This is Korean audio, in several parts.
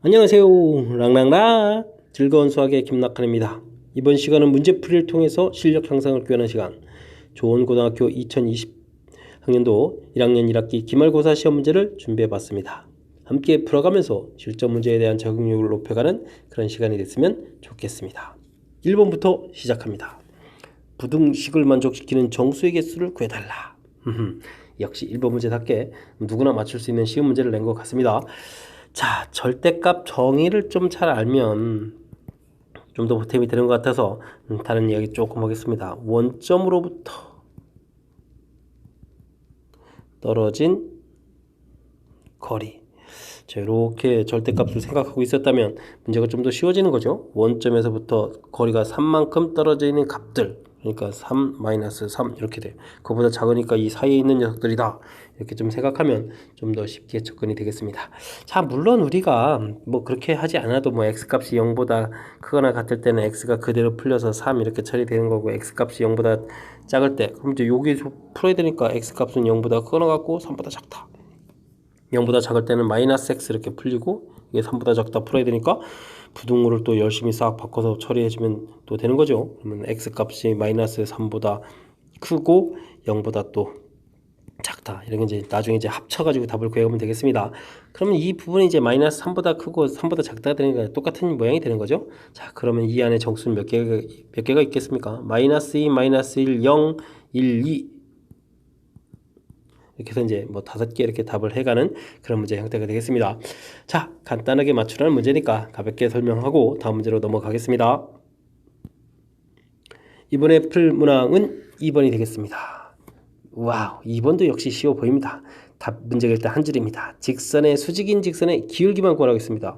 안녕하세요. 랑랑랑 즐거운 수학의 김낙한입니다. 이번 시간은 문제풀이를 통해서 실력 향상을 꾀하는 시간, 좋은 고등학교 2020학년도 1학년 1학기 기말고사 시험 문제를 준비해봤습니다. 함께 풀어가면서 실전 문제에 대한 적응력을 높여가는 그런 시간이 됐으면 좋겠습니다. 1번부터 시작합니다. 부등식을 만족시키는 정수의 개수를 구해달라. 역시 1번 문제답게 누구나 맞출 수 있는 쉬운 문제를 낸 것 같습니다. 자, 절대값 정의를 좀 잘 알면 좀 더 보탬이 되는 것 같아서 다른 이야기 조금 하겠습니다. 원점으로부터 떨어진 거리. 자, 이렇게 절대값을 생각하고 있었다면 문제가 좀 더 쉬워지는 거죠. 원점에서부터 거리가 3만큼 떨어져 있는 값들, 그러니까 3-3 이렇게 돼. 그거보다 작으니까 이 사이에 있는 녀석들이다. 이렇게 좀 생각하면 좀 더 쉽게 접근이 되겠습니다. 자, 물론 우리가 뭐 그렇게 하지 않아도 뭐 x값이 0보다 크거나 같을 때는 x가 그대로 풀려서 3 이렇게 처리되는 거고, x값이 0보다 작을 때 그럼 이제 여기서 풀어야 되니까 x값은 0보다 크거나 같고 3보다 작다. 0보다 작을 때는 마이너스 x 이렇게 풀리고, 이게 3보다 작다 풀어야 되니까 부등호를 또 열심히 싹 바꿔서 처리해주면 또 되는 거죠. 그러면 x 값이 마이너스 3보다 크고 0보다 또 작다. 이런 게 이제 나중에 이제 합쳐가지고 답을 구해보면 되겠습니다. 그러면 이 부분이 이제 마이너스 3보다 크고 3보다 작다가 되니까 똑같은 모양이 되는 거죠. 자, 그러면 이 안에 정수는 몇 개가 있겠습니까? 마이너스 2, 마이너스 1, 0, 1, 2 이렇게 해서 이제 뭐 5개 이렇게 답을 해가는 그런 문제 형태가 되겠습니다. 자, 간단하게 맞추라는 문제니까 가볍게 설명하고 다음 문제로 넘어가겠습니다. 이번에 풀 문항은 2번이 되겠습니다. 와우, 2번도 역시 쉬워 보입니다. 답 문제가 일단 한 줄입니다. 직선의 수직인 직선의 기울기만 구하라고 했습니다.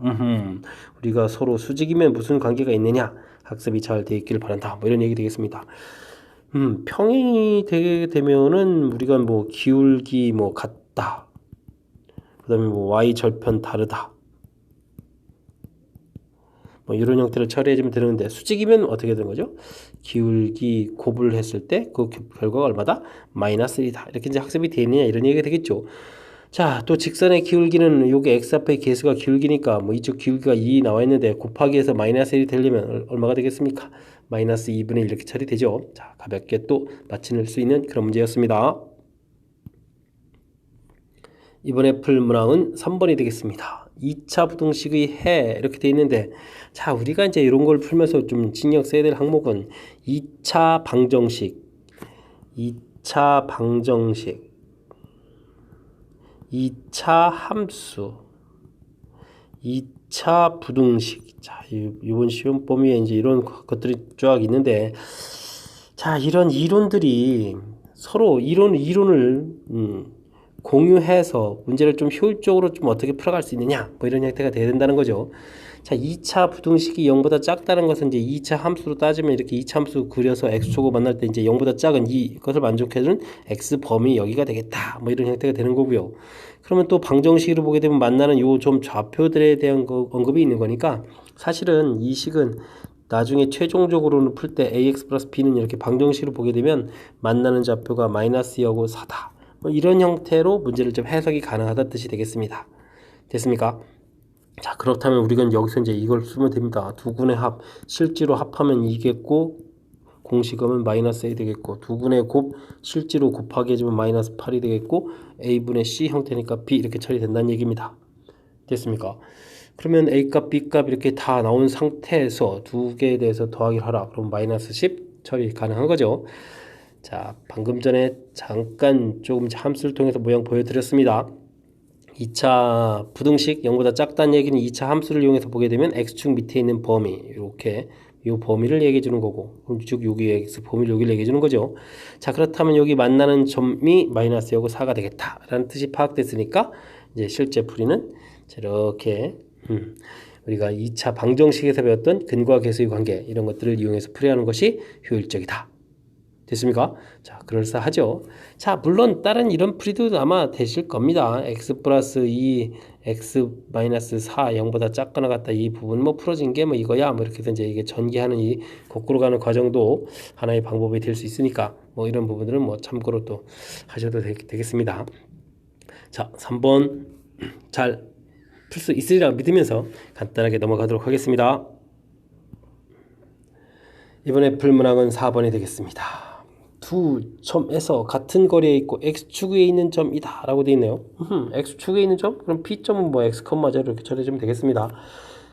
우리가 서로 수직이면 무슨 관계가 있느냐? 학습이 잘 되어 있기를 바란다. 뭐 이런 얘기 되겠습니다. 평행이 되게 되면은 우리가 뭐 기울기 뭐 같다, 그 다음에 뭐 y 절편 다르다, 뭐 이런 형태를 처리해주면 되는데, 수직이면 어떻게 되는 거죠? 기울기 곱을 했을 때 그 결과가 얼마다? 마이너스 1이다. 이렇게 이제 학습이 되느냐 이런 얘기가 되겠죠. 자, 또 직선의 기울기는 요게 x 앞의 개수가 기울기니까 뭐 이쪽 기울기가 2 나와 있는데 곱하기 해서 마이너스 1이 되려면 얼마가 되겠습니까? 마이너스 2분의 1 이렇게 처리되죠. 자, 가볍게 또 맞힐 수 있는 그런 문제였습니다. 이번에 풀 문항은 3번이 되겠습니다. 2차 부등식의 해 이렇게 돼 있는데, 자, 우리가 이제 이런 걸 풀면서 좀 신경 써야 될 항목은 2차 방정식, 2차 방정식, 2차 함수, 2차 부등식. 자, 이번 시험 범위에 이제 이런 것들이 쫙 있는데, 자, 이런 이론들이 서로 이론을 공유해서 문제를 좀 효율적으로 좀 어떻게 풀어갈 수 있느냐, 뭐 이런 형태가 돼야 된다는 거죠. 자, 2차 부등식이 0보다 작다는 것은 이제 2차 함수로 따지면 이렇게 2차 함수 그려서 x초고 만날 때 이제 0보다 작은 이것을 만족해주는 x 범위 여기가 되겠다, 뭐 이런 형태가 되는 거고요. 그러면 또 방정식으로 보게 되면 만나는 요 좀 좌표들에 대한 언급이 있는 거니까, 사실은 이 식은 나중에 최종적으로는 풀 때 ax 플러스 b는 이렇게 방정식으로 보게 되면 만나는 좌표가 마이너스 2하고 4다. 뭐 이런 형태로 문제를 좀 해석이 가능하다는 뜻이 되겠습니다. 됐습니까? 자, 그렇다면 우리가 여기서 이제 이걸 쓰면 됩니다. 두군의 합, 실제로 합하면 2겠고 공식하면 마이너스 a 되겠고, 두군의 곱, 실제로 곱하기 해주면 마이너스 8이 되겠고, a분의 c 형태니까 b 이렇게 처리된다는 얘기입니다. 됐습니까? 그러면 a값, b값 이렇게 다 나온 상태에서 두 개에 대해서 더하기를 하라. 그럼 마이너스 10 처리 가능한 거죠. 자, 방금 전에 잠깐 조금 함수를 통해서 모양 보여드렸습니다. 2차 부등식 0보다 작다는 얘기는 2차 함수를 이용해서 보게 되면 x축 밑에 있는 범위, 이렇게 이 범위를 얘기해 주는 거고, 즉 여기 x 범위를 여기를 얘기해 주는 거죠. 자, 그렇다면 여기 만나는 점이 마이너스 하고 4가 되겠다 라는 뜻이 파악됐으니까 이제 실제 풀이는 이렇게 우리가 2차 방정식에서 배웠던 근과 계수의 관계, 이런 것들을 이용해서 풀이하는 것이 효율적이다. 됐습니까? 자, 그럴싸하죠. 자, 물론 다른 이런 풀이도 아마 되실 겁니다. x 플러스 2, x 마이너스 4, 0보다 작거나 같다. 이 부분 뭐 풀어진 게 뭐 이거야. 뭐 이렇게 해서 이제 이게 전개하는 이 거꾸로 가는 과정도 하나의 방법이 될 수 있으니까 뭐 이런 부분들은 뭐 참고로 또 하셔도 되겠습니다. 자, 3번 잘 풀 수 있으리라 믿으면서 간단하게 넘어가도록 하겠습니다. 이번에 풀 문항은 4번이 되겠습니다. 두 점에서 같은 거리에 있고 x축에 있는 점이다 라고 되어 있네요. x축에 있는 점? 그럼 p점은 뭐 x, 0 이렇게 처리해주면 되겠습니다.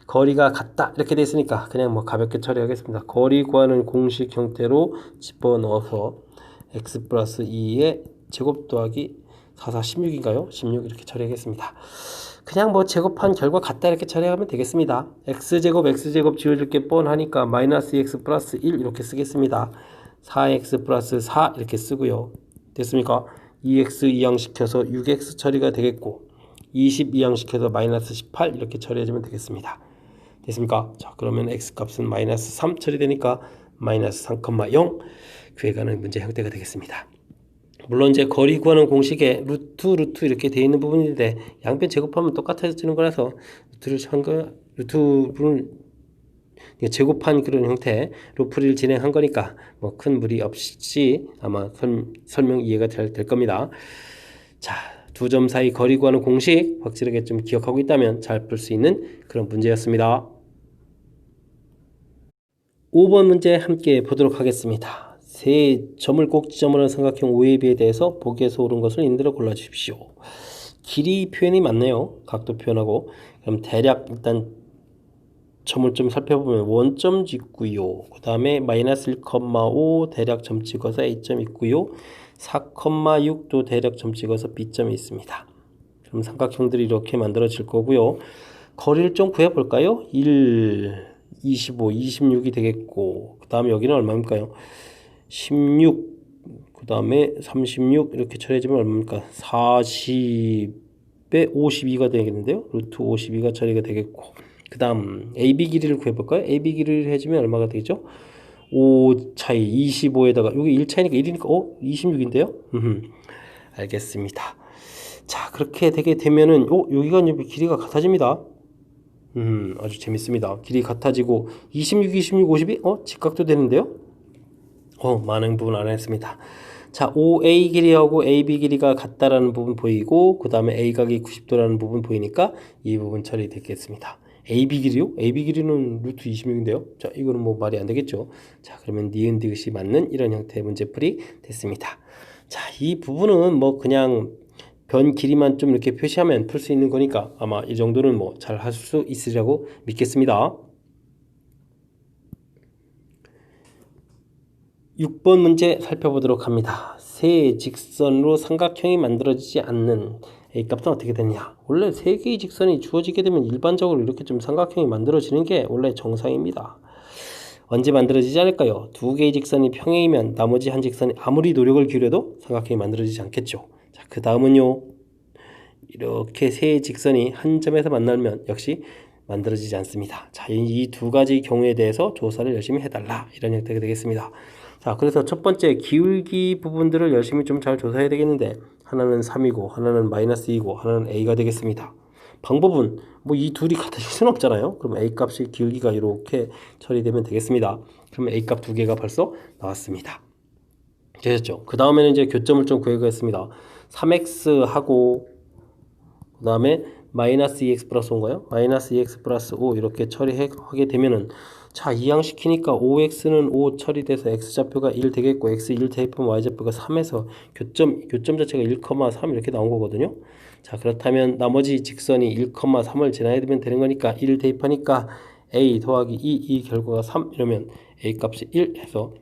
거리가 같다 이렇게 되어 있으니까 그냥 뭐 가볍게 처리하겠습니다. 거리 구하는 공식 형태로 집어넣어서 x 플러스 2의 제곱 더하기 4, 4, 16인가요? 16 이렇게 처리하겠습니다. 그냥 뭐 제곱한 결과 같다 이렇게 처리하면 되겠습니다. x제곱 지워줄 게 뻔하니까 마이너스 2x 플러스 1 이렇게 쓰겠습니다. 4x 플러스 4 이렇게 쓰고요. 됐습니까? 2x 이항시켜서 6x 처리가 되겠고 20 이항시켜서 마이너스 18 이렇게 처리해주면 되겠습니다. 됐습니까? 자, 그러면 x 값은 마이너스 3 처리되니까 마이너스 3,0 구해가는 문제 형태가 되겠습니다. 물론 이제 거리 구하는 공식에 루트 이렇게 되어 있는 부분인데 양변 제곱하면 똑같아지는 거라서 루트를 제곱한 그런 형태로 풀이를 진행한 거니까 뭐 큰 무리 없이 아마 설명 이해가 될 겁니다. 자, 두 점 사이 거리 구하는 공식 확실하게 좀 기억하고 있다면 잘 풀 수 있는 그런 문제였습니다. 5번 문제 함께 보도록 하겠습니다. 세 점을 꼭 지점으로 한 삼각형 OAB에 대해서 보기에서 옳은 것을 인들어 골라주십시오. 길이 표현이 맞네요. 각도 표현하고. 그럼 대략 일단 점을 좀 살펴보면 원점 있고요. 그 다음에 마이너스 1,5 대략 점 찍어서 A점 있고요. 4,6도 대략 점 찍어서 B점이 있습니다. 그럼 삼각형들이 이렇게 만들어질 거고요. 거리를 좀 구해볼까요? 1, 25, 26이 되겠고 그 다음에 여기는 얼마입니까요? 16, 그 다음에 36 이렇게 처리해주면 얼마입니까? 40에 52가 되겠는데요. 루트 52가 처리가 되겠고 그 다음 AB 길이를 구해볼까요? AB 길이를 해주면 얼마가 되죠? 5 차이 25에다가 여기 1 차이니까 1이니까 26인데요. 알겠습니다. 자, 그렇게 되게 되면은 여기가 이제 길이가 같아집니다. 아주 재밌습니다. 길이 같아지고 26, 26, 52 직각도 되는데요. 많은 부분 알아냈습니다. 자, OA 길이하고 AB 길이가 같다라는 부분 보이고 그 다음에 A각이 90도라는 부분 보이니까 이 부분 처리되겠습니다. AB 길이요? AB 길이는 루트 26인데요. 자, 이거는 뭐 말이 안 되겠죠. 자, 그러면 니은 디귿이 맞는 이런 형태의 문제풀이 됐습니다. 자, 이 부분은 뭐 그냥 변 길이만 좀 이렇게 표시하면 풀 수 있는 거니까 아마 이 정도는 뭐 잘 할 수 있으리라고 믿겠습니다. 6번 문제 살펴보도록 합니다. 세 직선으로 삼각형이 만들어지지 않는 A값은 어떻게 되느냐. 원래 세 개의 직선이 주어지게 되면 일반적으로 이렇게 좀 삼각형이 만들어지는 게 원래 정상입니다. 언제 만들어지지 않을까요? 두 개의 직선이 평행이면 나머지 한 직선이 아무리 노력을 기울여도 삼각형이 만들어지지 않겠죠. 자, 그 다음은요. 이렇게 세 직선이 한 점에서 만나면 역시 만들어지지 않습니다. 자, 이 두 가지 경우에 대해서 조사를 열심히 해달라 이런 형태가 되겠습니다. 자, 그래서 첫 번째 기울기 부분들을 열심히 좀 잘 조사해야 되겠는데 하나는 3이고 하나는 마이너스 2고 하나는 A가 되겠습니다. 방법은 뭐 이 둘이 같아질 수는 없잖아요. 그럼 A 값의 기울기가 이렇게 처리되면 되겠습니다. 그러면 A 값 두 개가 벌써 나왔습니다. 되셨죠? 그 다음에는 이제 교점을 좀 구해보겠습니다. 3x하고 그 다음에 마이너스 2x 플러스 5인가요? 마이너스 2x 플러스 5 이렇게 처리하게 되면은 자, 이항시키니까 5x는 5 처리돼서 x좌표가 1 되겠고 x 1 대입하면 y좌표가 3에서 교점 자체가 1,3 이렇게 나온 거거든요. 자, 그렇다면 나머지 직선이 1,3을 지나야 되면 되는 거니까 1 대입하니까 a 더하기 2 이 결과가 3 이러면 a 값이 1 해서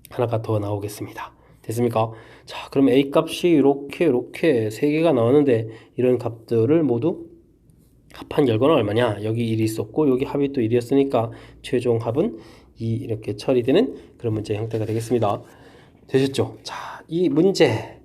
하나가 더 나오겠습니다. 됐습니까? 자, 그럼 A 값이 이렇게 세 개가 나왔는데 이런 값들을 모두 합한 결과는 얼마냐? 여기 1이 있었고 여기 합이 또 1이었으니까 최종 합은 2 이렇게 처리되는 그런 문제 형태가 되겠습니다. 되셨죠? 자, 이 문제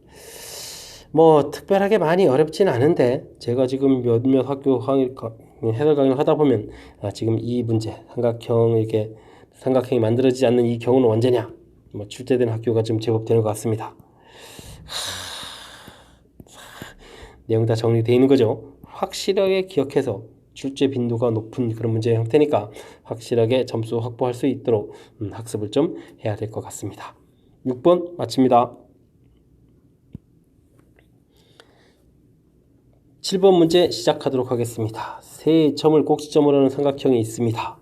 뭐 특별하게 많이 어렵진 않은데 제가 지금 몇몇 학교 해설 강의를 하다 보면 지금 이 문제 삼각형이 만들어지지 않는 이 경우는 언제냐? 뭐 출제된 학교가 좀 제법 되는 것 같습니다. 내용 다 정리되어 있는 거죠. 확실하게 기억해서 출제 빈도가 높은 그런 문제 형태니까 확실하게 점수 확보할 수 있도록 학습을 좀 해야 될 것 같습니다. 6번 마칩니다. 7번 문제 시작하도록 하겠습니다. 세 점을 꼭지점으로 하는 삼각형이 있습니다.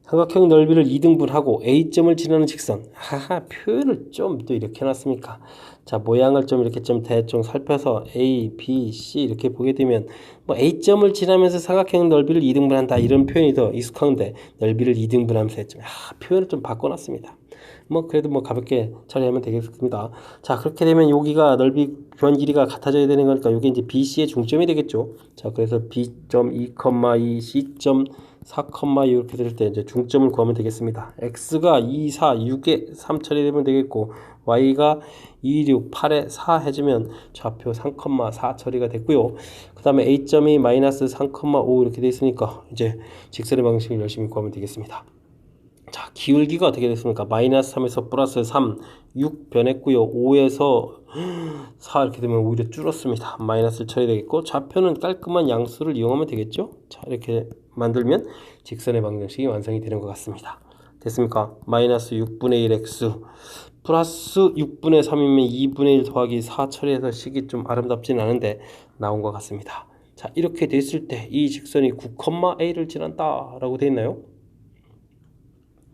삼각형 넓이를 2등분하고 A점을 지나는 직선. 하하, 표현을 좀 또 이렇게 해놨습니까? 자, 모양을 좀 이렇게 좀 대충 살펴서 A, B, C 이렇게 보게 되면 뭐 A점을 지나면서 삼각형 넓이를 2등분한다 이런 표현이 더 익숙한데 넓이를 2등분하면서 했죠. 표현을 좀 바꿔놨습니다. 뭐 그래도 뭐 가볍게 처리하면 되겠습니다. 자, 그렇게 되면 여기가 넓이 변 길이가 같아져야 되는 거니까 이게 이제 BC의 중점이 되겠죠. 자, 그래서 B.2, 2, C.4, 이렇게 될 때 이제 중점을 구하면 되겠습니다. X가 2, 4, 6에 3 처리되면 되겠고 Y가 2, 6, 8에 4 해주면 좌표 3,4 처리가 됐고요. 그 다음에 A점이 마이너스 3,5 이렇게 돼 있으니까 이제 직선의 방식을 열심히 구하면 되겠습니다. 자, 기울기가 어떻게 됐습니까? 마이너스 3에서 플러스 3, 6 변했고요. 5에서 4 이렇게 되면 오히려 줄었습니다. 마이너스 처리되겠고 좌표는 깔끔한 양수를 이용하면 되겠죠? 자, 이렇게 만들면 직선의 방정식이 완성이 되는 것 같습니다. 됐습니까? 마이너스 6분의 1x 플러스 6분의 3이면 2분의 1 더하기 4 처리해서 식이 좀 아름답진 않은데 나온 것 같습니다. 자, 이렇게 됐을 때 이 직선이 9,a를 지난다 라고 되어 있나요?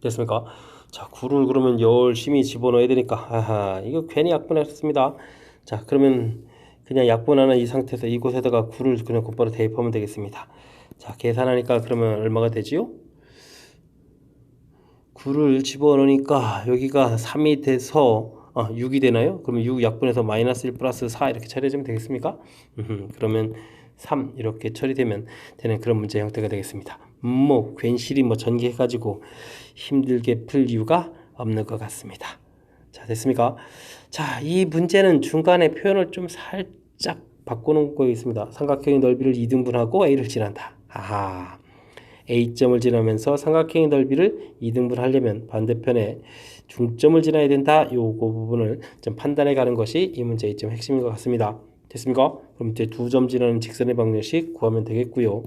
됐습니까? 자, 9를 그러면 열심히 집어넣어야 되니까 아하, 이거 괜히 약분했습니다. 자, 그러면 그냥 약분하는 이 상태에서 이곳에다가 9를 그냥 곧바로 대입하면 되겠습니다. 자, 계산하니까 그러면 얼마가 되지요? 9를 집어넣으니까 여기가 3이 돼서 6이 되나요? 그러면 6 약분해서 마이너스 1 플러스 4 이렇게 처리해주면 되겠습니까? 그러면 3 이렇게 처리되면 되는 그런 문제 형태가 되겠습니다. 뭐 괜시리 뭐 전개해가지고 힘들게 풀 이유가 없는 것 같습니다. 자, 됐습니까? 자, 이 문제는 중간에 표현을 좀 살짝 바꿔놓은 거 있습니다. 삼각형의 넓이를 2등분하고 A를 지난다. 아하, A점을 지나면서 삼각형의 넓이를 2등분 하려면 반대편에 중점을 지나야 된다. 요거 부분을 좀 판단해 가는 것이 이 문제의 좀 핵심인 것 같습니다. 됐습니까? 그럼 이제 두 점 지나는 직선의 방정식 구하면 되겠고요.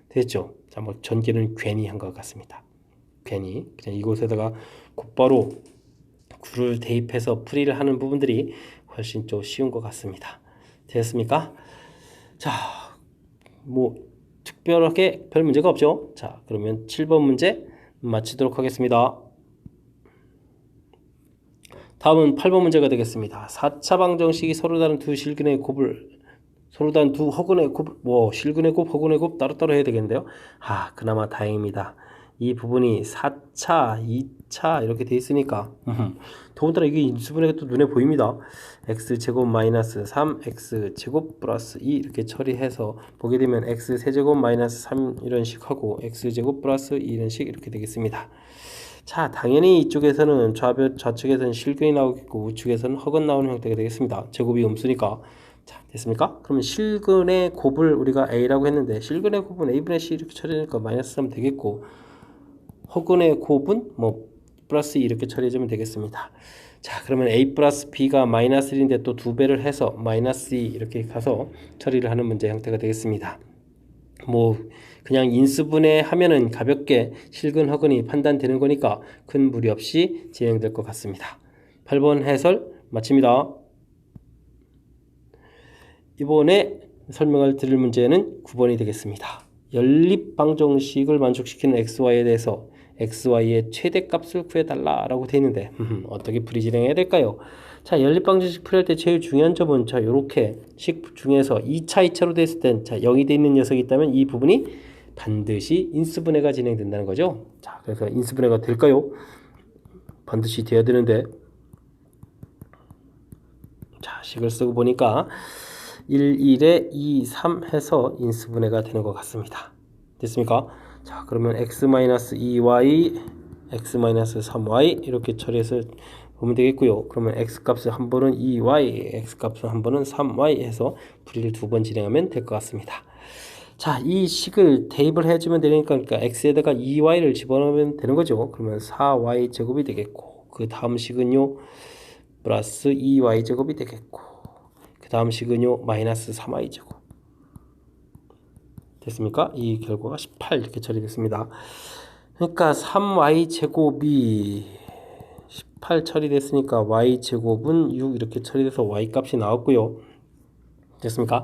됐죠? 자, 뭐 전개는 괜히 한 것 같습니다. 괜히 그냥 이곳에다가 곧바로 9를 대입해서 풀이를 하는 부분들이 훨씬 좀 쉬운 것 같습니다. 됐습니까? 자, 뭐 특별하게 별 문제가 없죠. 자, 그러면 7번 문제 마치도록 하겠습니다. 다음은 8번 문제가 되겠습니다. 4차 방정식이 서로 다른 두 실근의 곱을 서로 다른 두 허근의 곱, 실근의 곱, 허근의 곱 따로따로 해야 되겠는데요. 그나마 다행입니다. 이 부분이 4차, 2차 이렇게 돼 있으니까 더군다나 이게 인수분해가 또 눈에 보입니다. x제곱 마이너스 3, x제곱 플러스 2 이렇게 처리해서 보게 되면 x세제곱 마이너스 3 이런 식 하고 x제곱 플러스 2 이런 식 이렇게 되겠습니다. 자, 당연히 이쪽에서는 좌측에서는 실근이 나오겠고 우측에서는 허근 나오는 형태가 되겠습니다. 제곱이 음수니까. 자, 됐습니까? 그러면 실근의 곱을 우리가 a라고 했는데 실근의 곱은 a분의 c 이렇게 처리하니까 마이너스 3 되겠고 허근의 곱은 뭐 플러스 2 이렇게 처리해주면 되겠습니다. 자, 그러면 a 플러스 b가 마이너스 1인데 또 2배를 해서 마이너스 2 이렇게 가서 처리를 하는 문제 형태가 되겠습니다. 뭐 그냥 인수분해 하면은 가볍게 실근 허근이 판단되는 거니까 큰 무리 없이 진행될 것 같습니다. 8번 해설 마칩니다. 이번에 설명을 드릴 문제는 9번이 되겠습니다. 연립방정식을 만족시키는 xy에 대해서 xy의 최대값을 구해달라 라고 되어 있는데 어떻게 풀이 진행해야 될까요? 자, 연립방정식 풀이할 때 제일 중요한 점은 자, 요렇게 식 중에서 2차 2차로 됐을 땐 자, 0이 되어 있는 녀석이 있다면 이 부분이 반드시 인수분해가 진행된다는 거죠. 자, 그래서 인수분해가 될까요? 반드시 돼야 되는데 자, 식을 쓰고 보니까 1, 1에 2, 3 해서 인수분해가 되는 것 같습니다. 됐습니까? 자, 그러면 x-2y, x-3y 이렇게 처리해서 보면 되겠고요. 그러면 x값을 한 번은 2y, x값을 한 번은 3y 해서 풀이를 두 번 진행하면 될 것 같습니다. 자, 이 식을 대입을 해주면 되니까 그러니까 x에다가 2y를 집어넣으면 되는 거죠. 그러면 4y 제곱이 되겠고 그 다음 식은요 플러스 2y 제곱이 되겠고 그 다음 식은요 마이너스 3y 제곱 됐습니까? 이 결과가 18 이렇게 처리됐습니다. 그러니까 3y 제곱이 18 처리됐으니까 y 제곱은 6 이렇게 처리돼서 y 값이 나왔고요. 됐습니까?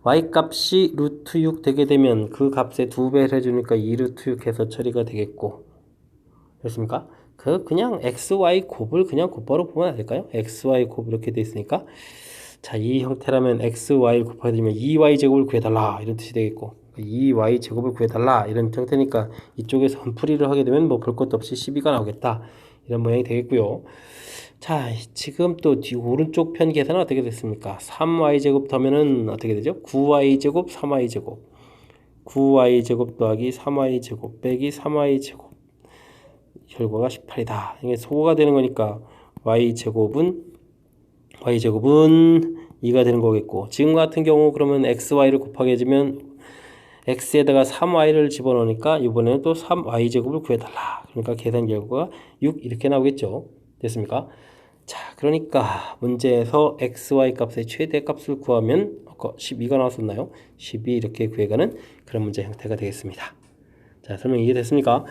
y 값이 루트 6 되게 되면 그 값에 2배를 해주니까 2 루트 6 해서 처리가 되겠고, 됐습니까? 그냥 xy 곱을 그냥 곧바로 보면 안 될까요? xy 곱 이렇게 돼 있으니까, 자, 이 형태라면 xy 곱하게 되면 2y 제곱을 구해달라 이런 뜻이 되겠고, 2y 제곱을 구해달라 이런 형태니까 이쪽에서 풀이를 하게 되면 뭐 볼 것도 없이 12가 나오겠다 이런 모양이 되겠고요. 자, 지금 또 오른쪽 편 계산은 어떻게 됐습니까? 3y 제곱 더하면은 어떻게 되죠? 9y 제곱 3y 제곱, 9y 제곱 더하기 3y 제곱 빼기 3y 제곱, 결과가 18이다. 이게 소거가 되는 거니까 y제곱은 2가 되는 거겠고, 지금 같은 경우 그러면 xy를 곱하게 해주면 x에다가 3y를 집어넣으니까 이번에는 또 3y제곱을 구해달라. 그러니까 계산 결과가 6 이렇게 나오겠죠. 됐습니까? 자, 그러니까 문제에서 xy 값의 최대값을 구하면 12가 나왔었나요? 12 이렇게 구해가는 그런 문제 형태가 되겠습니다. 자, 설명 이해됐습니까?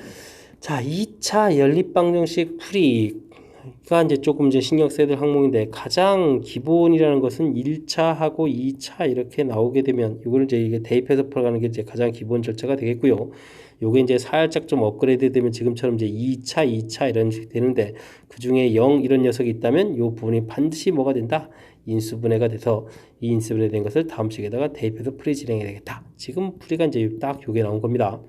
자, 2차 연립방정식 풀이가 이제 조금 이제 신경 써야 될 항목인데, 가장 기본이라는 것은 1차하고 2차 이렇게 나오게 되면 이거를 이제 이게 대입해서 풀어가는 게 이제 가장 기본 절차가 되겠고요. 요게 이제 살짝 좀 업그레이드 되면 지금처럼 이제 2차 이런 식이 되는데, 그 중에 0 이런 녀석이 있다면 요 부분이 반드시 뭐가 된다? 인수분해가 돼서 이 인수분해 된 것을 다음 식에다가 대입해서 풀이 진행해야 되겠다. 지금 풀이가 이제 딱 요게 나온 겁니다.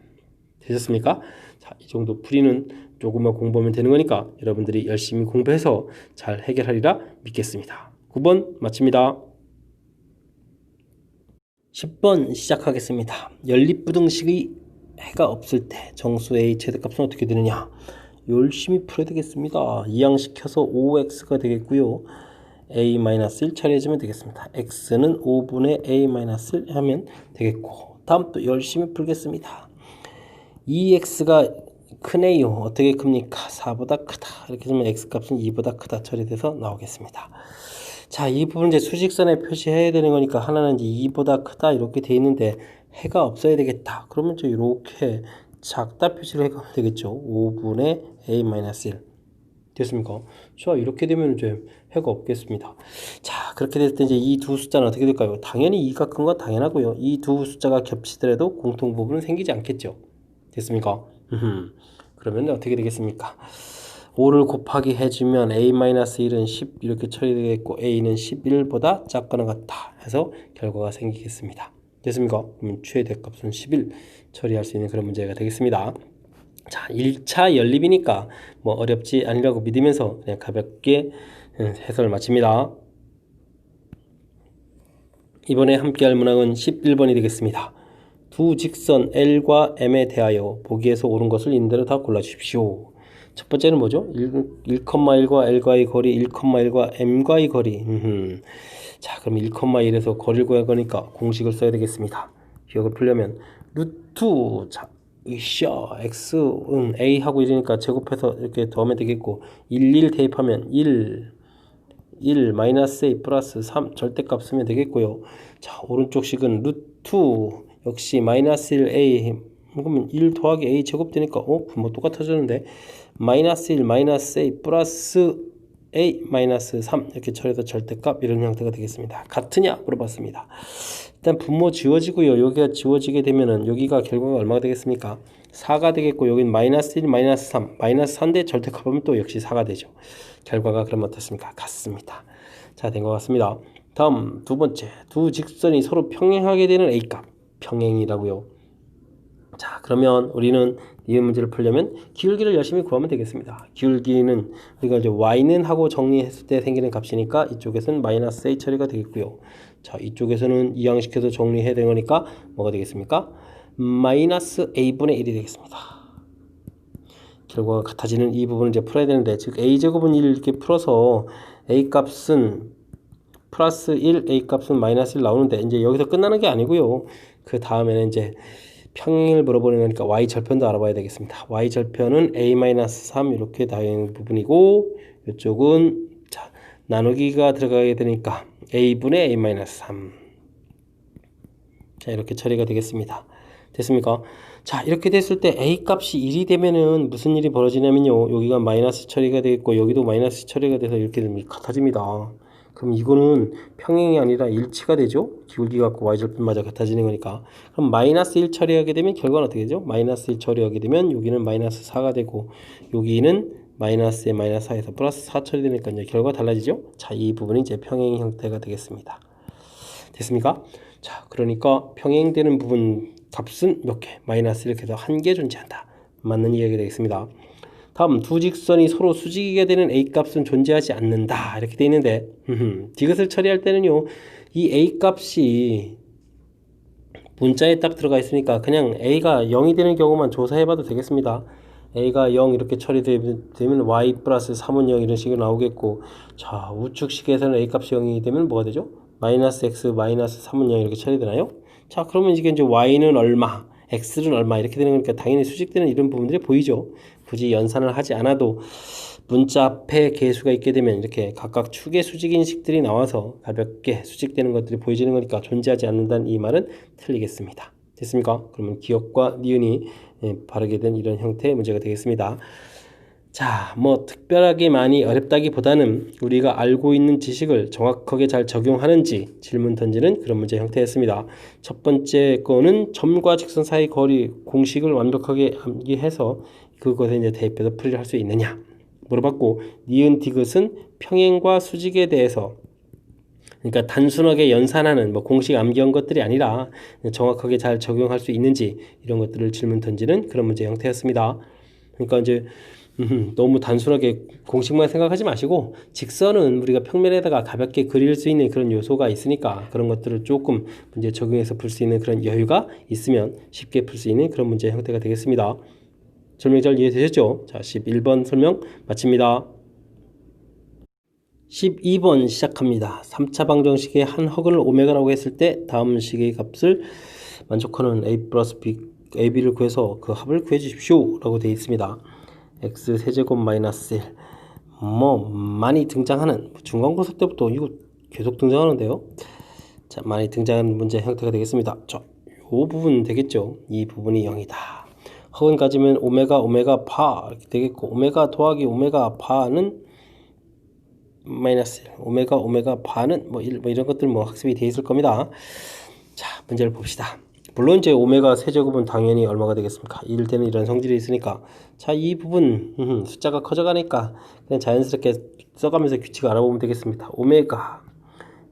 되셨습니까? 자, 이 정도 풀이는 조금만 공부하면 되는 거니까 여러분들이 열심히 공부해서 잘 해결하리라 믿겠습니다. 9번 마칩니다. 10번 시작하겠습니다. 연립부등식의 해가 없을 때 정수 A 최대값은 어떻게 되느냐? 열심히 풀어야 되겠습니다. 이항시켜서 5x가 되겠고요. a-1 처리해주면 되겠습니다. x는 5분의 a-1 하면 되겠고, 다음 또 열심히 풀겠습니다. 2x가 크네요. 어떻게 큽니까? 4보다 크다. 이렇게 되면 x값은 2보다 크다 처리돼서 나오겠습니다. 자, 이 부분 이제 수직선에 표시해야 되는 거니까 하나는 이제 2보다 크다 이렇게 돼 있는데 해가 없어야 되겠다. 그러면 이제 이렇게 작다 표시를 해가면 되겠죠. 5분의 a-1 됐습니까? 자, 이렇게 되면 이제 해가 없겠습니다. 자, 그렇게 됐을 때 이제 이 두 숫자는 어떻게 될까요? 당연히 2가 큰 건 당연하고요. 이 두 숫자가 겹치더라도 공통 부분은 생기지 않겠죠. 됐습니까? 그러면 어떻게 되겠습니까? 5를 곱하기 해주면 a-1은 10 이렇게 처리되겠고, a는 11보다 작거나 같다 해서 결과가 생기겠습니다. 됐습니까? 그러면 최대값은 11 처리할 수 있는 그런 문제가 되겠습니다. 자, 1차 연립이니까 뭐 어렵지 않으라고 믿으면서 그냥 가볍게 해설을 마칩니다. 이번에 함께할 문항은 11번이 되겠습니다. 두 직선 L과 M에 대하여 보기에서 옳은 것을 있는 대로 다 골라주십시오. 첫 번째는 뭐죠? 1,1과 L과의 거리, 1,1과 M과의 거리. 자, 그럼 1,1에서 거리를 구할 거니까 공식을 써야 되겠습니다. 기억을 풀려면 루트, 자, 으쌰, x은 a하고 1이니까 제곱해서 이렇게 더하면 되겠고, 1 대입하면 1 마이너스 a 플러스 3 절대값 쓰면 되겠고요. 자, 오른쪽 식은 루트 역시 마이너스 1a, 그러면 1 더하기 a 제곱 되니까 분모 똑같아졌는데, 마이너스 1 마이너스 a 플러스 a 마이너스 3 이렇게 처리해서 절대값 이런 형태가 되겠습니다. 같으냐 물어봤습니다. 일단 분모 지워지고요. 여기가 지워지게 되면은 여기가 결과가 얼마가 되겠습니까? 4가 되겠고, 여기는 마이너스 1 마이너스 3 마이너스 3대 절대값하면 또 역시 4가 되죠. 결과가 그럼 어떻습니까? 같습니다. 자, 된 것 같습니다. 다음 두 번째, 두 직선이 서로 평행하게 되는 a값, 평행이라고요. 자, 그러면 우리는 이 문제를 풀려면 기울기를 열심히 구하면 되겠습니다. 기울기는 우리가 이제 y는 하고 정리했을 때 생기는 값이니까 이쪽에서는 마이너스 a 처리가 되겠고요. 자, 이쪽에서는 이항시켜서 정리해야 되는 거니까 뭐가 되겠습니까? 마이너스 a분의 1이 되겠습니다. 결과가 같아지는 이 부분을 이제 풀어야 되는데, 즉 a제곱은 1 이렇게 풀어서 a값은 플러스 1, a값은 마이너스 1 나오는데, 이제 여기서 끝나는 게 아니고요. 그 다음에는 이제 평행을 물어보는 거니까 y절편도 알아봐야 되겠습니다. y절편은 a-3 이렇게 나오는 부분이고, 이쪽은 자, 나누기가 들어가게 되니까 a분의 a-3. 자, 이렇게 처리가 되겠습니다. 됐습니까? 자, 이렇게 됐을 때 a 값이 1이 되면은 무슨 일이 벌어지냐면요, 여기가 마이너스 처리가 되겠고 여기도 마이너스 처리가 돼서 이렇게 됩니다. 같아집니다. 그럼 이거는 평행이 아니라 일치가 되죠. 기울기 갖고 y절편마저 같아지는 거니까. 그럼 마이너스 1 처리하게 되면 결과는 어떻게 되죠? 마이너스 1 처리하게 되면 여기는 마이너스 4가 되고 여기는 마이너스에 마이너스 4에서 플러스 4 처리되니까 이제 결과 달라지죠. 자, 이 부분이 이제 평행 형태가 되겠습니다. 됐습니까? 자, 그러니까 평행되는 부분 값은 몇 개? 마이너스 이렇게 해서 한 개 존재한다. 맞는 이야기가 되겠습니다. 다음 두 직선이 서로 수직이게 되는 a 값은 존재하지 않는다. 이렇게 돼 있는데 디귿을 처리할 때는요. 이 a 값이 문자에 딱 들어가 있으니까 그냥 a가 0이 되는 경우만 조사해봐도 되겠습니다. a가 0 이렇게 처리되면 y 플러스 3은 0 이런 식으로 나오겠고, 자 우측식에서는 a 값이 0이 되면 뭐가 되죠? 마이너스 x 마이너스 3은 0 이렇게 처리되나요? 자 그러면 이게 이제 y는 얼마 x는 얼마 이렇게 되는 거니까 당연히 수직되는 이런 부분들이 보이죠. 굳이 연산을 하지 않아도 문자 앞에 개수가 있게 되면 이렇게 각각 축의 수직인식들이 나와서 가볍게 수직되는 것들이 보여지는 거니까 존재하지 않는다는 이 말은 틀리겠습니다. 됐습니까? 그러면 기억과 니은이 바르게 된 이런 형태의 문제가 되겠습니다. 자, 뭐 특별하게 많이 어렵다기보다는 우리가 알고 있는 지식을 정확하게 잘 적용하는지 질문 던지는 그런 문제 형태였습니다. 첫 번째 거는 점과 직선 사이 거리 공식을 완벽하게 암기해서 그것에 이제 대입해서 풀이를 할 수 있느냐 물어봤고, 니은 디귿은 평행과 수직에 대해서 그러니까 단순하게 연산하는 뭐 공식 암기한 것들이 아니라 정확하게 잘 적용할 수 있는지 이런 것들을 질문 던지는 그런 문제 형태였습니다. 그러니까 이제 너무 단순하게 공식만 생각하지 마시고 직선은 우리가 평면에다가 가볍게 그릴 수 있는 그런 요소가 있으니까 그런 것들을 조금 문제 적용해서 풀 수 있는 그런 여유가 있으면 쉽게 풀 수 있는 그런 문제 형태가 되겠습니다. 설명 잘 이해되셨죠? 자, 11번 설명 마칩니다. 12번 시작합니다. 3차 방정식의 한 허근을 오메가라고 했을 때 다음 식의 값을 만족하는 a 플러스 b, ab를 구해서 그 합을 구해주십시오 라고 되어 있습니다. x 세제곱 마이너스 1 뭐 많이 등장하는 중간고사 때부터 이거 계속 등장하는데요. 자, 많이 등장하는 문제 형태가 되겠습니다. 자, 이 부분 되겠죠. 이 부분이 0이다. 허근 가지면 오메가 파 이렇게 되겠고, 오메가 더하기 오메가 파는 마이너스 1, 오메가 파는 뭐 이런 것들 뭐 학습이 되어 있을 겁니다. 자, 문제를 봅시다. 물론 이제 오메가 세제곱은 당연히 얼마가 되겠습니까? 1 되는 이런 성질이 있으니까. 자, 이 부분 숫자가 커져가니까 그냥 자연스럽게 써가면서 규칙을 알아보면 되겠습니다. 오메가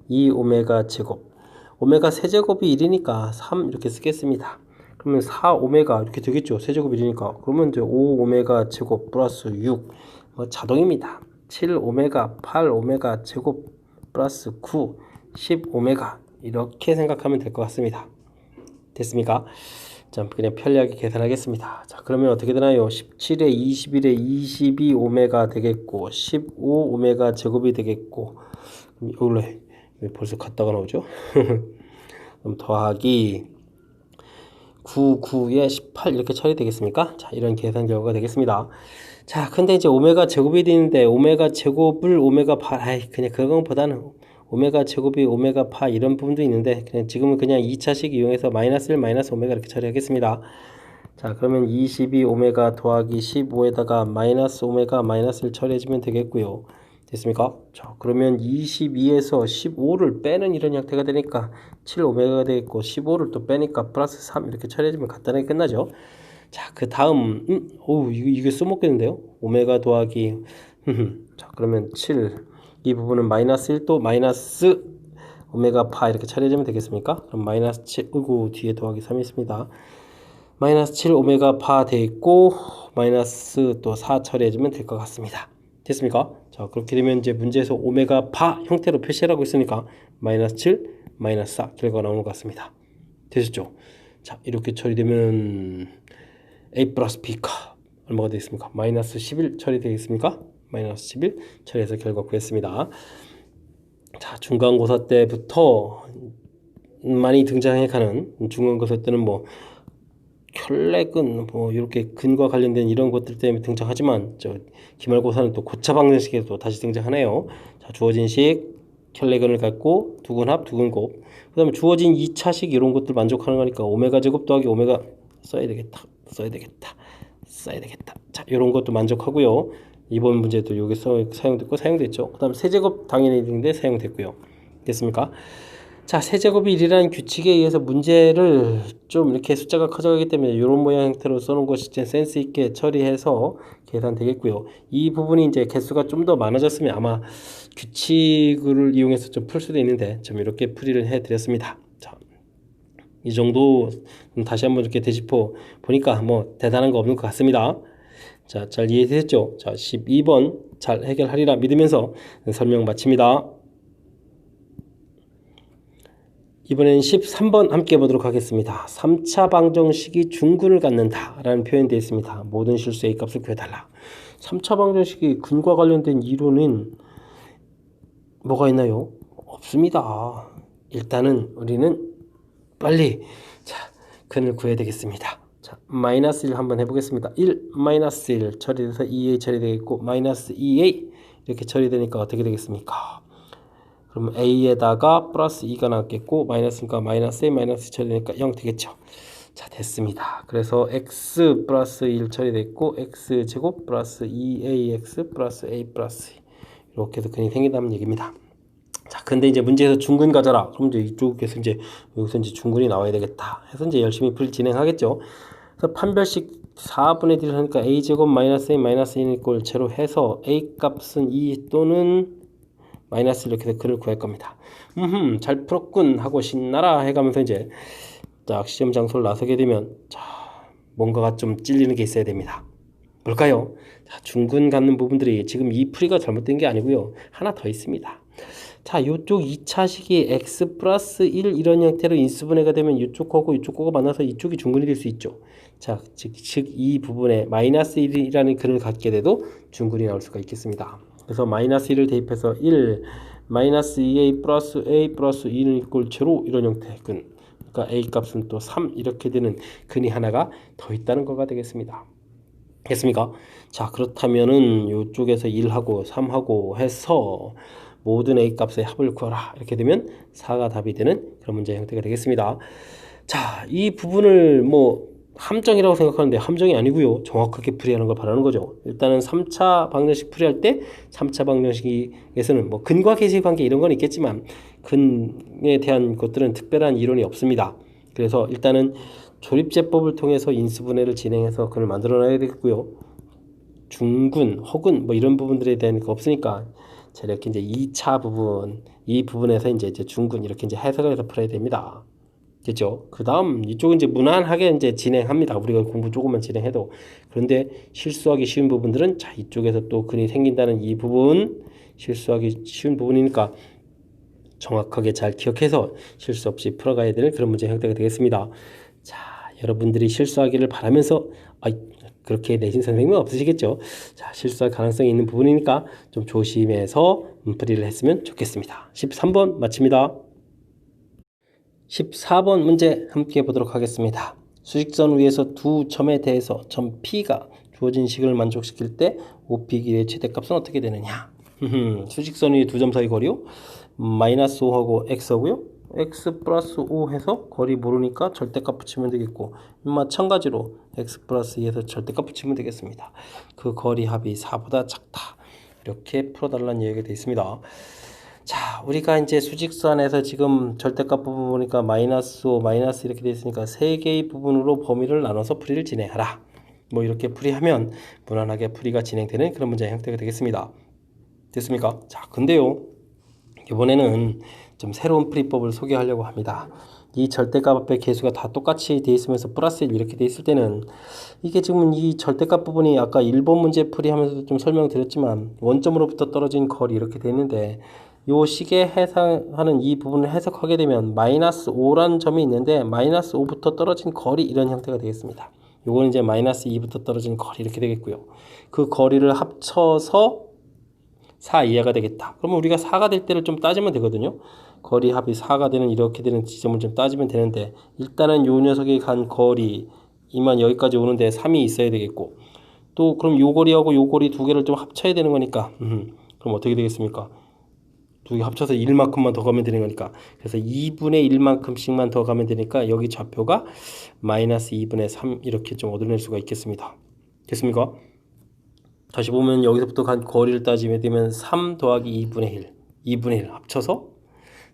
2오메가 제곱, 오메가 세제곱이 1이니까 3 이렇게 쓰겠습니다. 그러면 4오메가 이렇게 되겠죠. 세제곱 1이니까. 그러면 이제 5오메가 제곱 플러스 6 뭐 자동입니다. 7오메가 8오메가 제곱 플러스 9 10오메가 이렇게 생각하면 될 것 같습니다. 됐습니까? 자, 그냥 편리하게 계산하겠습니다. 자, 그러면 어떻게 되나요? 17에 21에 22오메가 되겠고 15오메가 제곱이 되겠고, 원래 왜 벌써 갔다가 나오죠? 그럼 더하기 9에 18 이렇게 처리되겠습니까? 자, 이런 계산 결과가 되겠습니다. 자, 근데 이제 오메가 제곱이 되는데 오메가 제곱을 오메가 파, 그냥 그거보다는 오메가 제곱이 오메가 파 이런 부분도 있는데 그냥 지금은 그냥 2차식 이용해서 마이너스 1 마이너스 오메가 이렇게 처리하겠습니다. 자, 그러면 22 오메가 더하기 15에다가 마이너스 오메가 마이너스 1 처리해주면 되겠고요. 됐습니까? 자, 그러면 22에서 15를 빼는 이런 형태가 되니까 7 오메가가 되겠고 15를 또 빼니까 플러스 3 이렇게 처리해주면 간단하게 끝나죠. 자, 그 다음 이게 써먹겠는데요. 오메가 더하기 자, 그러면 7 이 부분은 마이너스 1 또 마이너스 오메가 파 이렇게 처리해주면 되겠습니까? 그럼 마이너스 7 뒤에 더하기 3이 있습니다. 마이너스 7 오메가 파 돼 있고 마이너스 또 4 처리해주면 될 것 같습니다. 됐습니까? 자, 그렇게 되면 이제 문제에서 오메가 파 형태로 표시하고 있으니까 마이너스 7 마이너스 4 결과가 나오는 것 같습니다. 되셨죠? 자, 이렇게 처리되면 a 플러스 b가 얼마가 되겠습니까? 마이너스 11 처리되겠습니까? 마이너스 11 처리해서 결과 구했습니다. 자, 중간고사 때부터 많이 등장해가는 중간고사 때는 뭐 혈렉은 뭐 이렇게 근과 관련된 이런 것들 때문에 등장하지만 저 기말고사는 또 고차 방정식에도 다시 등장하네요. 자, 주어진 식 혈렉은을 갖고 두근합 두근곱, 그 다음에 주어진 2차식 이런 것들 만족하는 거니까 오메가 제곱 더하기 오메가 써야 되겠다. 자, 이런 것도 만족하고요. 이번 문제도 여기 사용됐고 사용됐죠. 그 다음 세제곱 당연히 있는데 사용됐고요. 됐습니까? 자, 세제곱이 1이라는 규칙에 의해서 문제를 좀 이렇게 숫자가 커져가기 때문에 이런 모양 형태로 써놓은 것이 센스 있게 처리해서 계산되겠고요. 이 부분이 이제 개수가 좀 더 많아졌으면 아마 규칙을 이용해서 좀 풀 수도 있는데 좀 이렇게 풀이를 해드렸습니다. 자, 이 정도 다시 한번 이렇게 되짚어 보니까 뭐 대단한 거 없는 것 같습니다. 자, 잘 이해되셨죠? 자, 12번 잘 해결하리라 믿으면서 설명 마칩니다. 이번엔 13번 함께 보도록 하겠습니다. 3차 방정식이 중근을 갖는다 라는 표현이 되어 있습니다. 모든 실수 A값을 구해달라. 3차 방정식이 근과 관련된 이론은 뭐가 있나요? 없습니다. 일단은 우리는 빨리 근을 구해야 되겠습니다. 자, 마이너스 1 한번 해보겠습니다. 1 마이너스 1 처리돼서 2a 처리되겠고 마이너스 2a 이렇게 처리되니까 어떻게 되겠습니까? 그럼 a에다가 플러스 2가 나왔겠고 마이너스니까 마이너스 a 마이너스 처리되니까 0 되겠죠. 자, 됐습니다. 그래서 x 플러스 1 처리됐고 x제곱 플러스 2ax 플러스 a 플러스 2 이렇게 해서 근이 생긴다는 얘기입니다. 자, 근데 이제 문제에서 중근 가져라. 그럼 이제 이쪽에서 이제 여기서 이제 중근이 나와야 되겠다. 해서 이제 열심히 풀 진행하겠죠. 그래서 판별식 4분의 1을 하니까 a제곱 마이너스 a 마이너스 1 이꼴 제로 해서 a 값은 2 또는 마이너스 이렇게 해서 근을 구할 겁니다. 잘 풀었군 하고 신나라 해가면서 이제 딱 시험 장소를 나서게 되면 자, 뭔가가 좀 찔리는 게 있어야 됩니다. 뭘까요? 자, 중근 갖는 부분들이 지금 이 풀이가 잘못된 게 아니고요. 하나 더 있습니다. 자, 요쪽 2차식이 x 플러스 1 이런 형태로 인수분해가 되면 이쪽 거고 이쪽 거가 만나서 이쪽이 중근이 될 수 있죠. 자, 즉 이 부분에 마이너스 1이라는 근을 갖게 돼도 중근이 나올 수가 있겠습니다. 그래서 마이너스 1을 대입해서 1 마이너스 2a 플러스 a 플러스 2는 이꼴 제로 이런 형태의 근, 그러니까 a 값은 또 3 이렇게 되는 근이 하나가 더 있다는 거가 되겠습니다. 됐습니까? 자, 그렇다면은 이쪽에서 1하고 3하고 해서 모든 a 값의 합을 구하라 이렇게 되면 4가 답이 되는 그런 문제 형태가 되겠습니다. 자, 이 부분을 뭐 함정이라고 생각하는데 함정이 아니고요. 정확하게 풀이하는 걸 바라는 거죠. 일단은 3차 방정식 풀이할 때 3차 방정식에서는 뭐 근과 계시 관계 이런 건 있겠지만 근에 대한 것들은 특별한 이론이 없습니다. 그래서 일단은 조립제법을 통해서 인수분해를 진행해서 근을 만들어 놔야 되겠고요. 중근, 혹은 뭐 이런 부분들에 대한 거 없으니까 자, 이렇게 이제 2차 부분, 이 부분에서 이제 중근 이렇게 이제 해석을 해서 풀어야 됩니다. 됐죠? 그 다음 이쪽은 이제 무난하게 이제 진행합니다. 우리가 공부 조금만 진행해도. 그런데 실수하기 쉬운 부분들은 자, 이쪽에서 또 근이 생긴다는 이 부분 실수하기 쉬운 부분이니까 정확하게 잘 기억해서 실수 없이 풀어가야 되는 그런 문제 형태가 되겠습니다. 자, 여러분들이 실수하기를 바라면서 그렇게 내신 선생님은 없으시겠죠. 자, 실수할 가능성이 있는 부분이니까 좀 조심해서 풀이를 했으면 좋겠습니다. 13번 마칩니다. 14번 문제 함께 보도록 하겠습니다. 수직선 위에서 두 점에 대해서 점 P가 주어진 식을 만족시킬 때 OP 길이의 최대값은 어떻게 되느냐. 수직선 위에 두 점 사이 거리요. 마이너스 5하고 X하고요. X 플러스 5 해서 거리 모르니까 절대값 붙이면 되겠고 마찬가지로 X 플러스 2에서 절대값 붙이면 되겠습니다. 그 거리 합이 4보다 작다. 이렇게 풀어달라는 얘기가 되어 있습니다. 자, 우리가 이제 수직선에서 지금 절대값 부분 보니까 마이너스 5, 마이너스 이렇게 되어 있으니까 세 개의 부분으로 범위를 나눠서 풀이를 진행하라. 뭐 이렇게 풀이하면 무난하게 풀이가 진행되는 그런 문제 형태가 되겠습니다. 됐습니까? 자, 근데요. 이번에는 좀 새로운 풀이법을 소개하려고 합니다. 이 절대값 앞에 개수가 다 똑같이 되어 있으면서 플러스 1 이렇게 되어 있을 때는 이게 지금 이 절대값 부분이 아까 1번 문제 풀이하면서도 좀 설명드렸지만 원점으로부터 떨어진 거리 이렇게 되어 있는데 요 식에 해당하는 이 부분을 해석하게 되면 마이너스 5라는 점이 있는데 마이너스 5부터 떨어진 거리 이런 형태가 되겠습니다. 요건 이제 마이너스 2부터 떨어진 거리 이렇게 되겠고요. 그 거리를 합쳐서 4 이하가 되겠다. 그러면 우리가 4가 될 때를 좀 따지면 되거든요. 거리 합이 4가 되는 이렇게 되는 지점을 좀 따지면 되는데 일단은 요 녀석이 간 거리 이만 여기까지 오는데 3이 있어야 되겠고 또 그럼 요 거리하고 요 거리 두 개를 좀 합쳐야 되는 거니까 그럼 어떻게 되겠습니까? 두 개 합쳐서 1만큼만 더 가면 되는 거니까 그래서 2분의 1만큼씩만 더 가면 되니까 여기 좌표가 마이너스 2분의 3 이렇게 좀 얻어낼 수가 있겠습니다. 됐습니까? 다시 보면 여기서부터 간 거리를 따지게 되면 3 더하기 2분의 1, 2분의 1 합쳐서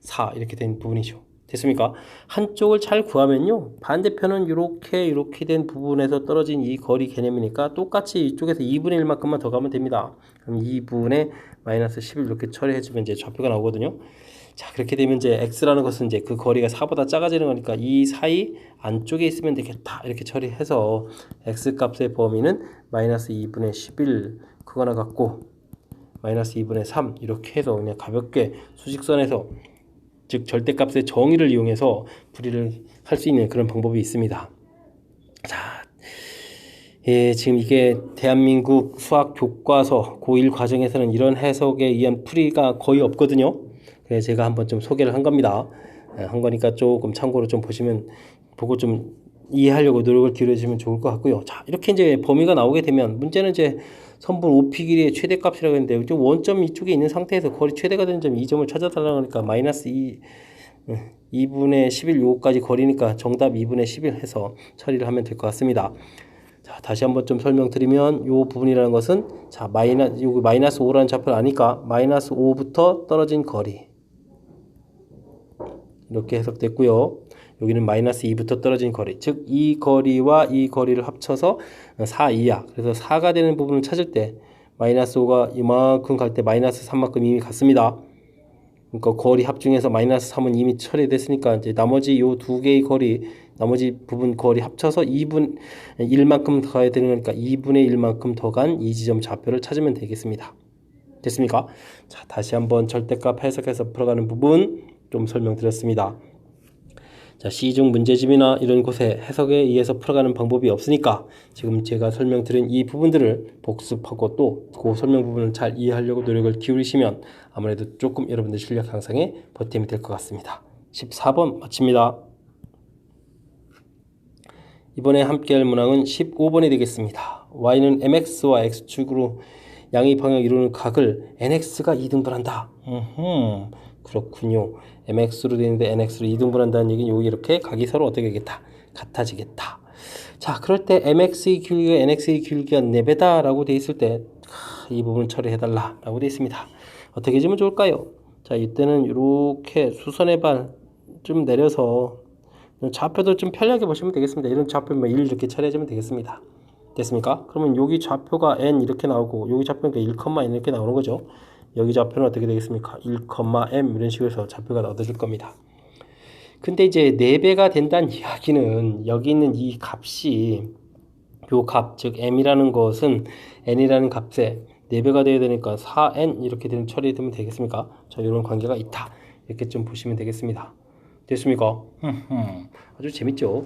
4 이렇게 된 부분이죠. 됐습니까? 한쪽을 잘 구하면요, 반대편은 이렇게 된 부분에서 떨어진 이 거리 개념이니까 똑같이 이쪽에서 2분의 1만큼만 더 가면 됩니다. 그럼 2분의 마이너스 10을 이렇게 처리해주면 이제 좌표가 나오거든요. 자, 그렇게 되면 이제 x라는 것은 이제 그 거리가 4보다 작아지는 거니까 이 사이 안쪽에 있으면 되겠다 이렇게 처리해서 x 값의 범위는 마이너스 2분의 11 그거나 같고 마이너스 2분의 3 이렇게 해서 그냥 가볍게 수직선에서, 즉 절대값의 정의를 이용해서 풀이를 할 수 있는 그런 방법이 있습니다. 자, 지금 이게 대한민국 수학 교과서 고1 과정에서는 이런 해석에 의한 풀이가 거의 없거든요. 그래서 제가 한번 좀 소개를 한 겁니다. 한 거니까 조금 참고로 좀 보고 좀 이해하려고 노력을 기울여주시면 좋을 것 같고요. 자, 이렇게 이제 범위가 나오게 되면 문제는 이제 선분 OP 길이의 최대값이라고 했는데 지금 원점 이쪽에 있는 상태에서 거리 최대가 되는 점 이 점을 찾아달라고 하니까 마이너스 2분의 11 요거까지 거리니까 정답 2분의 11 해서 처리를 하면 될 것 같습니다. 자, 다시 한번 좀 설명드리면 요 부분이라는 것은 자, 여기 마이너스 5라는 좌표를 아니까 마이너스 5부터 떨어진 거리 이렇게 해석됐고요. 여기는 마이너스 2부터 떨어진 거리, 즉 이 거리와 이 거리를 합쳐서 4 이하, 그래서 4가 되는 부분을 찾을 때 마이너스 5가 이만큼 갈 때 마이너스 3만큼 이미 갔습니다. 그러니까 거리 합중에서 마이너스 3은 이미 처리됐으니까 이제 나머지 요 두 개의 거리, 나머지 부분 거리 합쳐서 2분 1만큼 더 가야 되는 거니까 2분의 1만큼 더 간 이 지점 좌표를 찾으면 되겠습니다. 됐습니까? 자, 다시 한번 절대값 해석해서 풀어가는 부분 좀 설명드렸습니다. 자, 시중 문제집이나 이런 곳에 해석에 의해서 풀어가는 방법이 없으니까 지금 제가 설명드린 이 부분들을 복습하고 또 그 설명 부분을 잘 이해하려고 노력을 기울이시면 아무래도 조금 여러분들 실력 향상에 보탬이 될 것 같습니다. 14번 마칩니다. 이번에 함께할 문항은 15번이 되겠습니다. y는 mx와 x축으로 양의 방향을 이루는 각을 nx가 2등분한다. 그렇군요. mx로 되는데 nx로 2등분한다는 얘기는 여기 이렇게 각이 서로 어떻게 되겠다? 같아지겠다. 자, 그럴 때 mx의 길이가 nx의 길이가 4배다 라고 돼 있을 때 이 부분을 처리해달라 라고 돼 있습니다. 어떻게 해주면 좋을까요? 자, 이때는 이렇게 수선의 발 좀 내려서 좌표도 좀 편하게 보시면 되겠습니다. 이런 좌표면 1 이렇게 처리해주면 되겠습니다. 됐습니까? 그러면 여기 좌표가 n 이렇게 나오고 여기 좌표가 1,n 이렇게 나오는 거죠. 여기 좌표는 어떻게 되겠습니까? 1,m 이런 식으로 해서 좌표가 얻어질 겁니다. 근데 이제 4배가 된다는 이야기는 여기 있는 이 값이 요 값, 즉 m이라는 것은 n이라는 값에 4배가 돼야 되니까 4n 이렇게 되는 처리되면 되겠습니까? 자, 이런 관계가 있다. 이렇게 좀 보시면 되겠습니다. 됐습니까? 아주 재밌죠?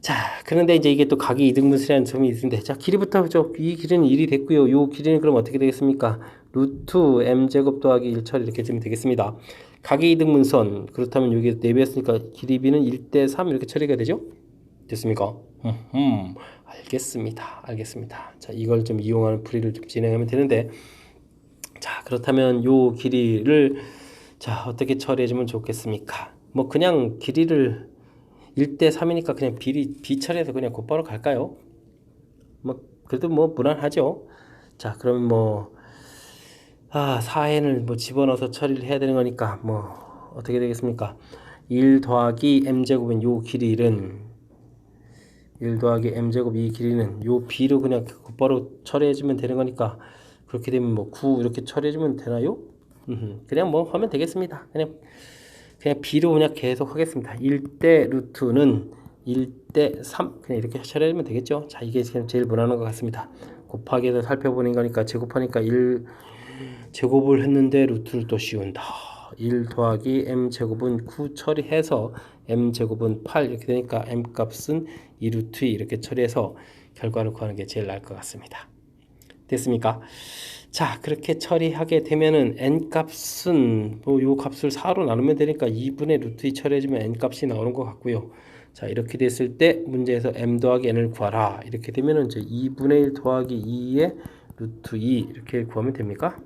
자, 그런데 이제 이게 또 각이 이등분수라는 점이 있는데, 자, 길이부터 보죠. 이 길이는 1이 됐고요. 요 길이는 그럼 어떻게 되겠습니까? 루트 m제곱 더하기 1 처리 이렇게 되면 되겠습니다. 각이 이등분선, 그렇다면 여기 4배였으니까 길이 b는 1대 3 이렇게 처리가 되죠? 됐습니까? 알겠습니다. 자, 이걸 좀 이용하는 풀이를 좀 진행하면 되는데, 자, 그렇다면 요 길이를 자, 어떻게 처리해주면 좋겠습니까? 뭐 그냥 길이를 1대 3이니까 그냥 b 처리해서 그냥 곧바로 갈까요? 뭐 그래도 뭐 무난하죠. 자, 그러면 뭐 4n을 뭐 집어넣어서 처리를 해야 되는 거니까 뭐 어떻게 되겠습니까? 1 더하기 m제곱은 요 길이는 1 더하기 m제곱 이 길이는 요 b로 그냥 곧바로 처리해주면 되는 거니까 그렇게 되면 뭐 9 이렇게 처리해주면 되나요? 그냥 뭐 하면 되겠습니다. 그냥 b로 그냥 계속 하겠습니다. 1대 루트는 1대 3 그냥 이렇게 처리하면 되겠죠. 자, 이게 제일 무난한 것 같습니다. 곱하기 해서 살펴보는 거니까 제곱하니까 1 제곱을 했는데 루트를 또 씌운다. 1 더하기 m제곱은 9 처리해서 m제곱은 8 이렇게 되니까 m값은 2루트 2 이렇게 처리해서 결과를 구하는 게 제일 나을 것 같습니다. 됐습니까? 자, 그렇게 처리하게 되면은 n값은 뭐 요 값을 4로 나누면 되니까 2분의 루트 2 처리해주면 n값이 나오는 것 같고요. 자, 이렇게 됐을 때 문제에서 m 더하기 n을 구하라 이렇게 되면은 이제 2분의 1 더하기 2의 루트 2 이렇게 구하면 됩니까?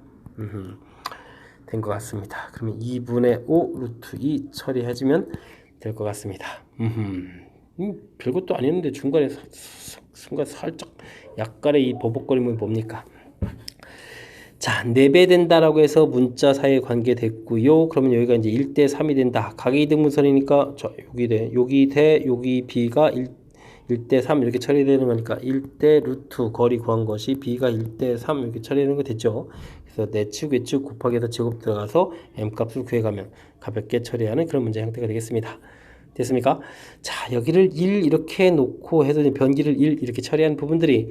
된 것 같습니다. 그러면 2분의 5 루트 2 처리해주면 될 것 같습니다. 별것도 아니었는데 중간에 순간 살짝 약간의 이 버벅거림은 뭡니까? 자, 4배 된다라고 해서 문자 사이 관계 됐고요. 그러면 여기가 이제 1대 3이 된다. 가계이등분선이니까 여기 B가 1대 3 이렇게 처리되는 거니까 1대 루트 거리 구한 것이 B가 1대 3 이렇게 처리되는 거 됐죠. 그래서 내측 외측 곱하기에서 제곱 들어가서 M 값을 구해가면 가볍게 처리하는 그런 문제 형태가 되겠습니다. 됐습니까? 자, 여기를 1 이렇게 놓고 해서 변기를 1 이렇게 처리한 부분들이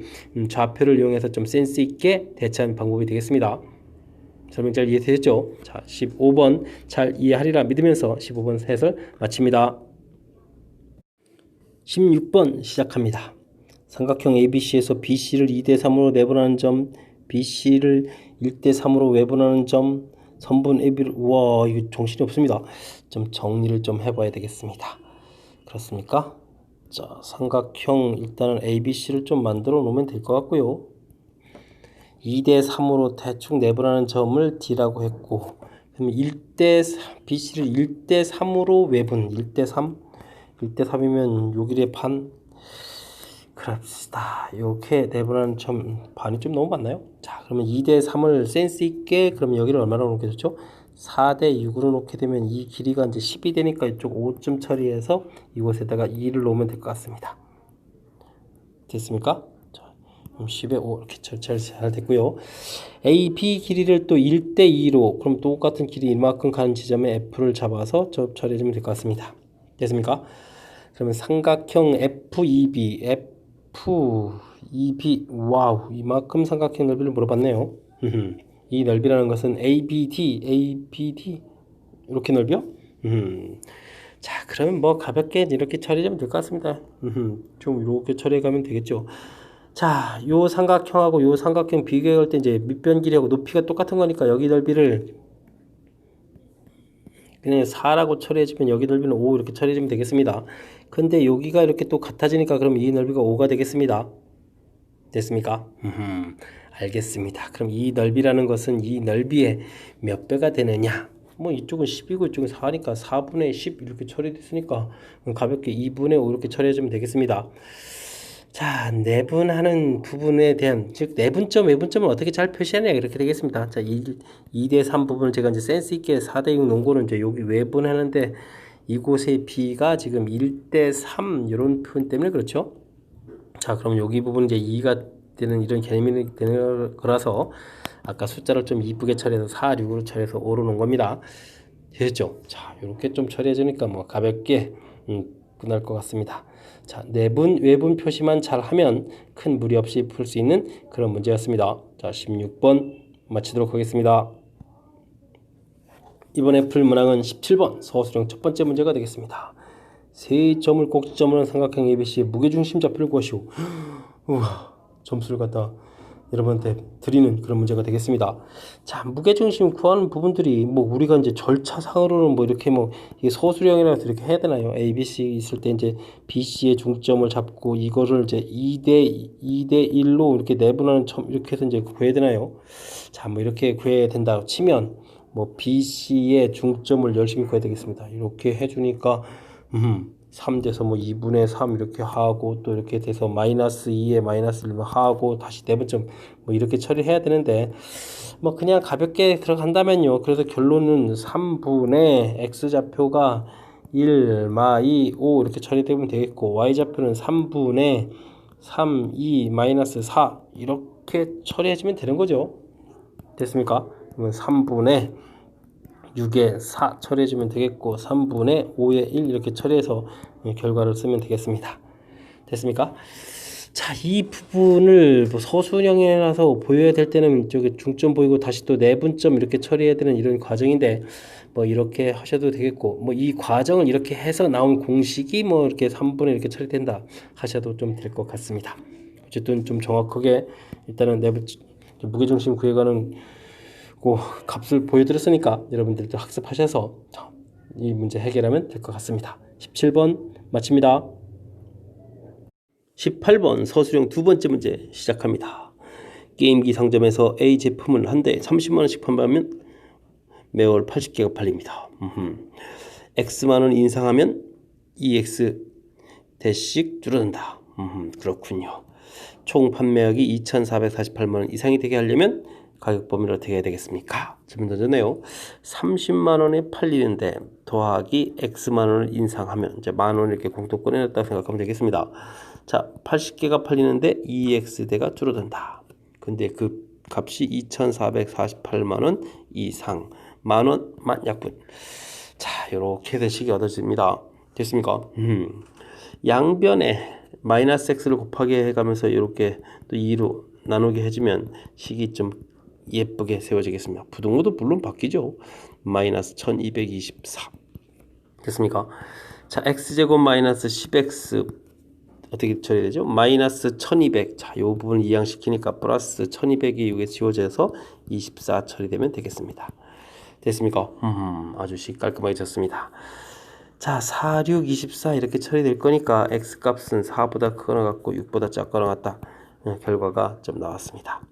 좌표를 이용해서 좀 센스 있게 대처하는 방법이 되겠습니다. 설명 잘 이해되셨죠? 자, 15번 잘 이해하리라 믿으면서 15번 해설 마칩니다. 16번 시작합니다. 삼각형 ABC에서 BC를 2대 3으로 내분하는 점, BC를 1대 3으로 외분하는 점, 선분 AB를 우와 이거 정신이 없습니다. 좀 정리를 좀 해봐야 되겠습니다. 그렇습니까? 자, 삼각형 일단은 ABC를 좀 만들어 놓으면 될 것 같고요. 2대 3으로 대충 내분하는 점을 D라고 했고, 그럼 BC를 1대 3으로 외분 1대 3 1대 3이면 요길의 반 그럽시다. 이렇게 내분하는 점 반이 좀 너무 많나요? 자, 그러면 2대 3을 센스 있게 그러면 여기를 얼마나 놓게 되죠? 4대 6으로 놓게 되면 이 길이가 이제 10이 되니까 이쪽 5점 처리해서 이곳에다가 2를 놓으면 될 것 같습니다. 됐습니까? 자, 10에 5 이렇게 잘 됐고요. A, B 길이를 또 1대 2로 그럼 똑같은 길이 이만큼 가는 지점에 F를 잡아서 처리해주면 될 것 같습니다. 됐습니까? 그러면 삼각형 FEB, FEB, 와우, 이만큼 삼각형 넓이를 물어봤네요. 이 넓이라는 것은 ABD 이렇게 넓이요? 자, 그러면 뭐 가볍게 이렇게 처리하면 될 것 같습니다. 좀 이렇게 처리해가면 되겠죠. 자, 요 삼각형하고 요 삼각형 비교할 때 이제 밑변 길이하고 높이가 똑같은 거니까 여기 넓이를 그냥 4라고 처리해주면 여기 넓이는 5 이렇게 처리해주면 되겠습니다. 근데 여기가 이렇게 또 같아지니까 그럼 이 넓이가 5가 되겠습니다. 됐습니까? 알겠습니다. 그럼 이 넓이라는 것은 이 넓이의 몇 배가 되느냐? 뭐 이쪽은 10이고 이쪽은 4니까 4분의 10 이렇게 처리됐으니까 가볍게 2분의 5 이렇게 처리해주면 되겠습니다. 자, 내분하는 부분에 대한 즉 내분점, 외분점을 어떻게 잘 표시하냐 이렇게 되겠습니다. 자, 2대 3 부분을 제가 이제 센스 있게 4대 6 놓은 거는 이제 여기 외분하는데 이곳의 B가 지금 1대 3 이런 표현 때문에 그렇죠. 자, 그럼 여기 부분 이제 2가 되는 이런 개념이 되는 거라서 아까 숫자를 좀 이쁘게 처리해서 4, 6으로 처리해서 5로 놓은 겁니다. 되셨죠? 자, 이렇게 좀 처리해 주니까 뭐 가볍게 끝날 것 같습니다. 자, 내분, 외분 표시만 잘 하면 큰 무리 없이 풀 수 있는 그런 문제였습니다. 자, 16번 마치도록 하겠습니다. 이번에 풀 문항은 17번 서술형 첫 번째 문제가 되겠습니다. 세 점을 꼭지점으로 한 삼각형 ABC의 무게중심 좌표를 구하시오. 우와, 점수를 갖다 여러분한테 드리는 그런 문제가 되겠습니다. 자, 무게중심 구하는 부분들이 뭐 우리가 이제 절차상으로는 뭐 이렇게 뭐 이게 서술형이라서 이렇게 해야 되나요? A, B, C 있을 때 이제 B, C의 중점을 잡고 이거를 이제 2대 1로 이렇게 내분하는 점 이렇게 해서 이제 구해야 되나요? 자, 뭐 이렇게 구해야 된다고 치면 뭐 B, C의 중점을 열심히 구해야 되겠습니다. 이렇게 해주니까 3돼서 뭐 2분의 3 이렇게 하고 또 이렇게 돼서 마이너스 2에 마이너스 1 하고 다시 내분점 뭐 이렇게 처리해야 되는데 뭐 그냥 가볍게 들어간다면요. 그래서 결론은 3분의 x좌표가 1, 마이 5 이렇게 처리되면 되겠고 y좌표는 3분의 3, 2, 마이너스 4 이렇게 처리해주면 되는 거죠. 됐습니까? 그러면 3분의 6에 4 처리해주면 되겠고 3분의 5에 1 이렇게 처리해서 결과를 쓰면 되겠습니다. 됐습니까? 자, 이 부분을 뭐 서술형이라서 보여야 될 때는 저기 중점 보이고 다시 또 내분점 이렇게 처리해야 되는 이런 과정인데 뭐 이렇게 하셔도 되겠고 뭐 이 과정을 이렇게 해서 나온 공식이 뭐 이렇게 3분의 이렇게 처리된다 하셔도 좀 될 것 같습니다. 어쨌든 좀 정확하게 일단은 무게중심 구해가는 그 값을 보여드렸으니까 여러분들도 학습하셔서 이 문제 해결하면 될 것 같습니다. 17번 마칩니다. 18번 서술형 두 번째 문제 시작합니다. 게임기 상점에서 A 제품을 한 대에 30만원씩 판매하면 매월 80개가 팔립니다. X만원 인상하면 EX 대씩 줄어든다. 그렇군요. 총 판매액이 2,448만원 이상이 되게 하려면 가격 범위를 어떻게 해야 되겠습니까? 질문 던졌네요. 30만 원에 팔리는데 더하기 X만 원을 인상하면 이제 만 원 이렇게 공통 꺼내놨다고 생각하면 되겠습니다. 자, 80개가 팔리는데 2X대가 줄어든다. 근데 그 값이 2,448만 원 이상, 만 원만 약분. 자, 이렇게 된 식이 얻어집니다. 됐습니까? 양변에 마이너스 x를 곱하게 해가면서 이렇게 또 2로 나누게 해주면 식이 좀 예쁘게 세워지겠습니다. 부등호도 물론 바뀌죠. 마이너스 1224 됐습니까? 자, x제곱 마이너스 10x 어떻게 처리되죠? 마이너스 1200. 자, 이 부분을 이항시키니까 플러스 1200이 이게 지워져서 24 처리되면 되겠습니다. 됐습니까? 아주 깔끔하게 졌습니다. 자, 4, 6, 24 이렇게 처리될 거니까 x값은 4보다 크거나 같고 6보다 작거나 같다. 결과가 좀 나왔습니다.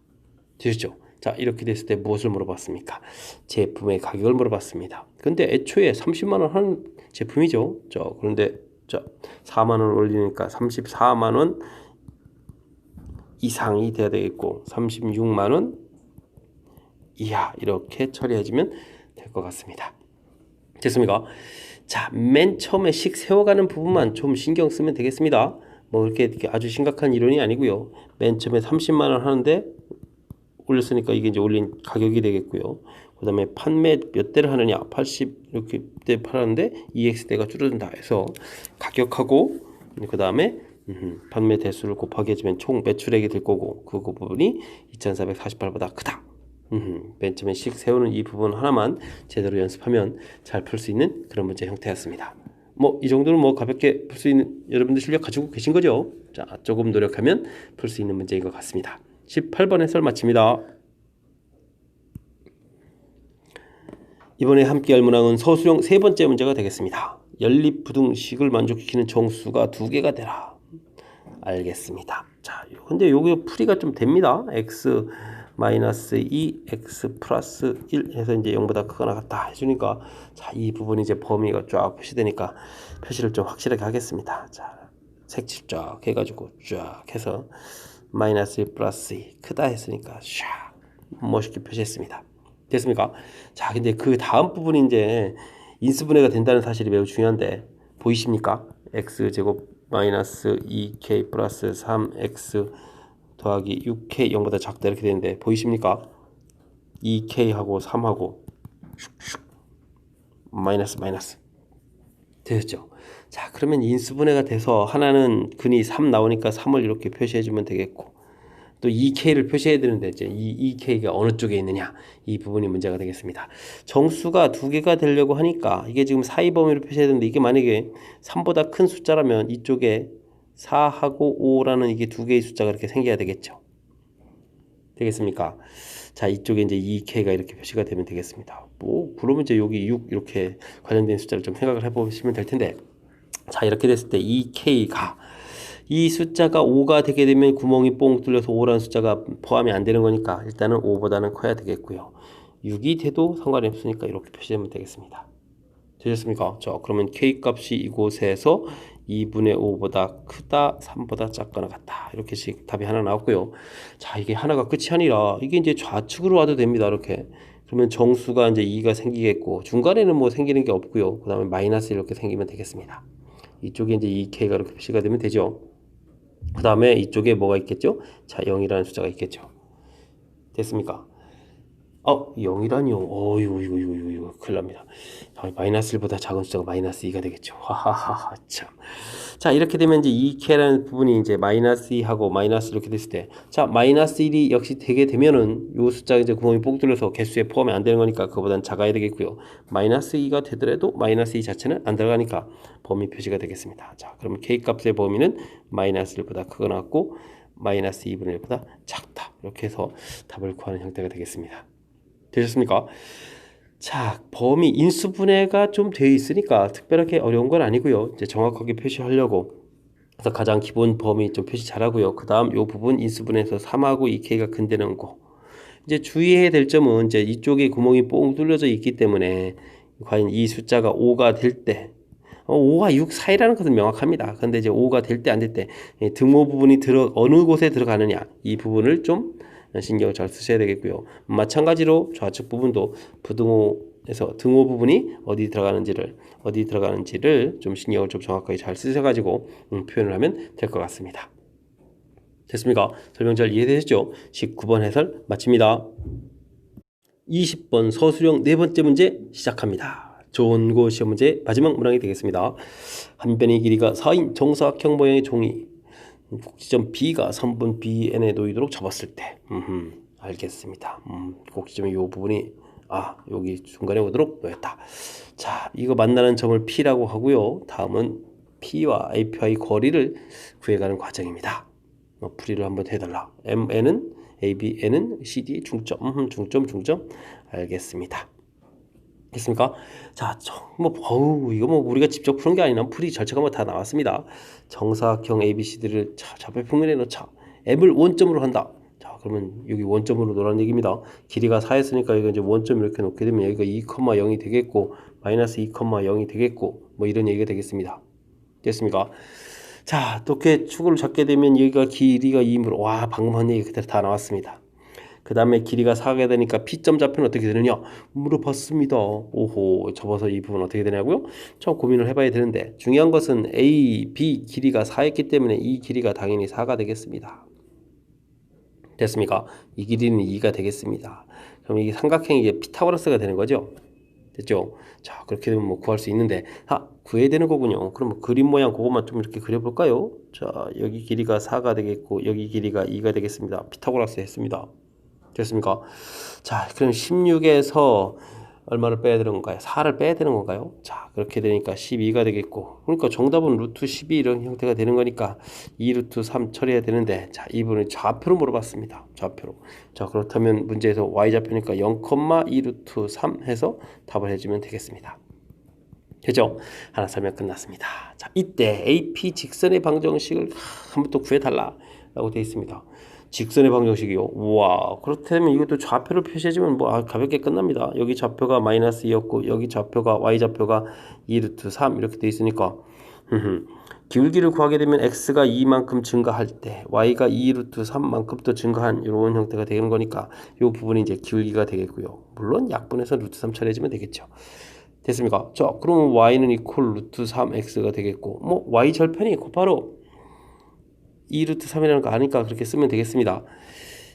되셨죠? 자, 이렇게 됐을 때 무엇을 물어봤습니까? 제품의 가격을 물어봤습니다. 근데 애초에 30만 원 하는 제품이죠. 그런데 4만 원 올리니까 34만 원 이상이 돼야 되겠고 36만 원 이하 이렇게 처리해주면 될 것 같습니다. 됐습니까? 자, 맨 처음에 식 세워가는 부분만 좀 신경 쓰면 되겠습니다. 뭐 이렇게 아주 심각한 이론이 아니고요. 맨 처음에 30만 원 하는데 올렸으니까 이게 이제 올린 가격이 되겠고요. 그 다음에 판매 몇 대를 하느냐, 80 이렇게 대 팔았는데 EX대가 줄어든다 해서 가격하고 그 다음에 판매 대수를 곱하기 해주면 총 매출액이 될 거고 그 부분이 2,448보다 크다. 맨 처음에 식 세우는 이 부분 하나만 제대로 연습하면 잘 풀 수 있는 그런 문제 형태였습니다. 뭐 이 정도는 뭐 가볍게 풀 수 있는 여러분들 실력 가지고 계신 거죠. 자, 조금 노력하면 풀 수 있는 문제인 것 같습니다. 18번 해설 마칩니다. 이번에 함께 할 문항은 서술형 세 번째 문제가 되겠습니다. 연립부등식을 만족시키는 정수가 2개가 되라. 알겠습니다. 자, 근데 요게 풀이가 좀 됩니다. x 마이너스 2, x 플러스 1 해서 이제 0보다 크거나 같다 해주니까 자, 이 부분이 이제 범위가 쫙 표시되니까 표시를 좀 확실하게 하겠습니다. 자, 색칠 쫙 해가지고 쫙 해서 마이너스 1 플러스 2 크다 했으니까 샥 멋있게 표시했습니다. 됐습니까? 자, 근데 그 다음 부분이 이제 인수분해가 된다는 사실이 매우 중요한데 보이십니까? x제곱 마이너스 2k 플러스 3x 더하기 6k 0보다 작다 이렇게 되는데 보이십니까? 2k하고 3하고 슉슉 마이너스 되셨죠? 자, 그러면 인수분해가 돼서 하나는 근이 3 나오니까 3을 이렇게 표시해주면 되겠고 또 2k를 표시해야 되는데 이제 이 2k가 어느 쪽에 있느냐 이 부분이 문제가 되겠습니다. 정수가 2개가 되려고 하니까 이게 지금 사이 범위로 표시해야 되는데 이게 만약에 3보다 큰 숫자라면 이쪽에 4하고 5라는 이게 2개의 숫자가 이렇게 생겨야 되겠죠. 되겠습니까? 자, 이쪽에 이제 2k가 이렇게 표시가 되면 되겠습니다. 뭐 그러면 이제 여기 6 이렇게 관련된 숫자를 좀 생각을 해보시면 될 텐데 자, 이렇게 됐을 때 2k가 이 숫자가 5가 되게 되면 구멍이 뽕 뚫려서 5라는 숫자가 포함이 안 되는 거니까 일단은 5보다는 커야 되겠고요. 6이 돼도 상관이 없으니까 이렇게 표시하면 되겠습니다. 되셨습니까? 자, 그러면 k 값이 이곳에서 2분의 5보다 크다, 3보다 작거나 같다. 이렇게씩 답이 하나 나왔고요. 자, 이게 하나가 끝이 아니라 이게 이제 좌측으로 와도 됩니다. 이렇게. 그러면 정수가 이제 2가 생기겠고 중간에는 뭐 생기는 게 없고요. 그 다음에 마이너스 이렇게 생기면 되겠습니다. 이쪽에 이제 2k가 이렇게 표시가 되면 되죠. 그 다음에 이쪽에 뭐가 있겠죠? 자, 0이라는 숫자가 있겠죠. 됐습니까? 0이라니요. 이거 큰일 납니다. 마이너스 1보다 작은 숫자가 마이너스 2가 되겠죠. 하하하, 참. 자, 이렇게 되면 이제 2k라는 부분이 이제 마이너스 2하고 마이너스 이렇게 됐을 때, 자, 마이너스 1이 역시 되게 되면은 요 숫자가 이제 구멍이 뽕 뚫려서 개수에 포함이 안 되는 거니까 그거보다는 작아야 되겠고요. 마이너스 2가 되더라도 마이너스 2 자체는 안 들어가니까 범위 표시가 되겠습니다. 자, 그러면 k 값의 범위는 마이너스 1보다 크거나 같고 마이너스 2분의 1보다 작다. 이렇게 해서 답을 구하는 형태가 되겠습니다. 되셨습니까? 자, 범위 인수분해가 좀 되어 있으니까 특별하게 어려운 건 아니고요. 이제 정확하게 표시하려고 그래서 가장 기본 범위 좀 표시 잘하고요. 그 다음 요 부분 인수분해에서 3하고 2k가 근되는 거. 이제 주의해야 될 점은 이제 이쪽에 구멍이 뽕 뚫려져 있기 때문에 과연 이 숫자가 5가 될 때 5와 6 사이라는 것은 명확합니다. 근데 이제 5가 될 때 안 될 때 등호 부분이 어느 곳에 들어가느냐 이 부분을 좀 신경을 잘 쓰셔야 되겠고요. 마찬가지로 좌측 부분도 부등호에서 등호 부분이 어디 들어가는지를 좀 신경을 좀 정확하게 잘 쓰셔가지고 표현을 하면 될 것 같습니다. 됐습니까? 설명 잘 이해되셨죠? 19번 해설 마칩니다. 20번 서술형 네 번째 문제 시작합니다. 좋은 시험 문제 마지막 문항이 되겠습니다. 한 변의 길이가 4인 정사각형 모양의 종이 꼭지점 B가 선분 BN에 놓이도록 접었을 때 알겠습니다. 꼭지점의 이 부분이 여기 중간에 오도록 놓였다. 자, 이거 만나는 점을 P라고 하고요. 다음은 P와 AP와의 거리를 구해가는 과정입니다. 풀이를 한번 해달라. MN은 AB, N은 CD 중점, 중점 알겠습니다. 됐습니까? 자, 이거 우리가 직접 푸는 게 아니라 풀이 절차가 다 나왔습니다. 정사각형 ABCD를 좌표 평면에 넣자. M을 원점으로 한다. 자, 그러면 여기 원점으로 놓으라는 얘기입니다. 길이가 4였으니까 이거 이제 원점 이렇게 놓게 되면 여기가 2,0이 되겠고 마이너스 2,0이 되겠고 뭐 이런 얘기가 되겠습니다. 됐습니까? 자, 이렇게 축을 잡게 되면 여기가 길이가 2이므로 방금 한 얘기 그대로 다 나왔습니다. 그 다음에 길이가 4가 되니까 P점 좌표는 어떻게 되느냐 물어봤습니다. 오호, 접어서 이 부분 어떻게 되냐고요? 좀 고민을 해봐야 되는데 중요한 것은 A, B 길이가 4였기 때문에 이 길이가 당연히 4가 되겠습니다. 됐습니까? 이 길이는 2가 되겠습니다. 그럼 이게 삼각형이 이게 피타고라스가 되는 거죠. 됐죠? 자, 그렇게 되면 뭐 구할 수 있는데 구해야 되는 거군요. 그럼 그림 모양 그것만 좀 이렇게 그려볼까요? 자, 여기 길이가 4가 되겠고 여기 길이가 2가 되겠습니다. 피타고라스 했습니다. 됐습니까? 자, 그럼 16에서 얼마를 빼야 되는 건가요? 4를 빼야 되는 건가요? 자, 그렇게 되니까 12가 되겠고, 그러니까 정답은 루트 12 이런 형태가 되는 거니까 2 루트 3 처리해야 되는데, 자, 이분은 좌표로 물어봤습니다. 좌표로. 자, 그렇다면 문제에서 y좌표니까 0,2 루트 3 해서 답을 해주면 되겠습니다. 됐죠? 하나 설명 끝났습니다. 자, 이때 AP 직선의 방정식을 한번 또 구해달라 라고 되어 있습니다. 직선의 방정식이요. 우와, 그렇다면 이것도 좌표를 표시해주면 가볍게 끝납니다. 여기 좌표가 마이너스 2였고 여기 좌표가 y좌표가 2 루트 3 이렇게 되어 있으니까 기울기를 구하게 되면 x가 2만큼 증가할 때 y가 2 루트 3만큼 더 증가한 이런 형태가 되는 거니까 이 부분이 이제 기울기가 되겠고요. 물론 약분해서 루트 3 처리해주면 되겠죠. 됐습니까? 자, 그러면 y는 이퀄 루트 3x가 되겠고 y 절편이 곧바로 2 루트 3이라는 거 아니까 그렇게 쓰면 되겠습니다.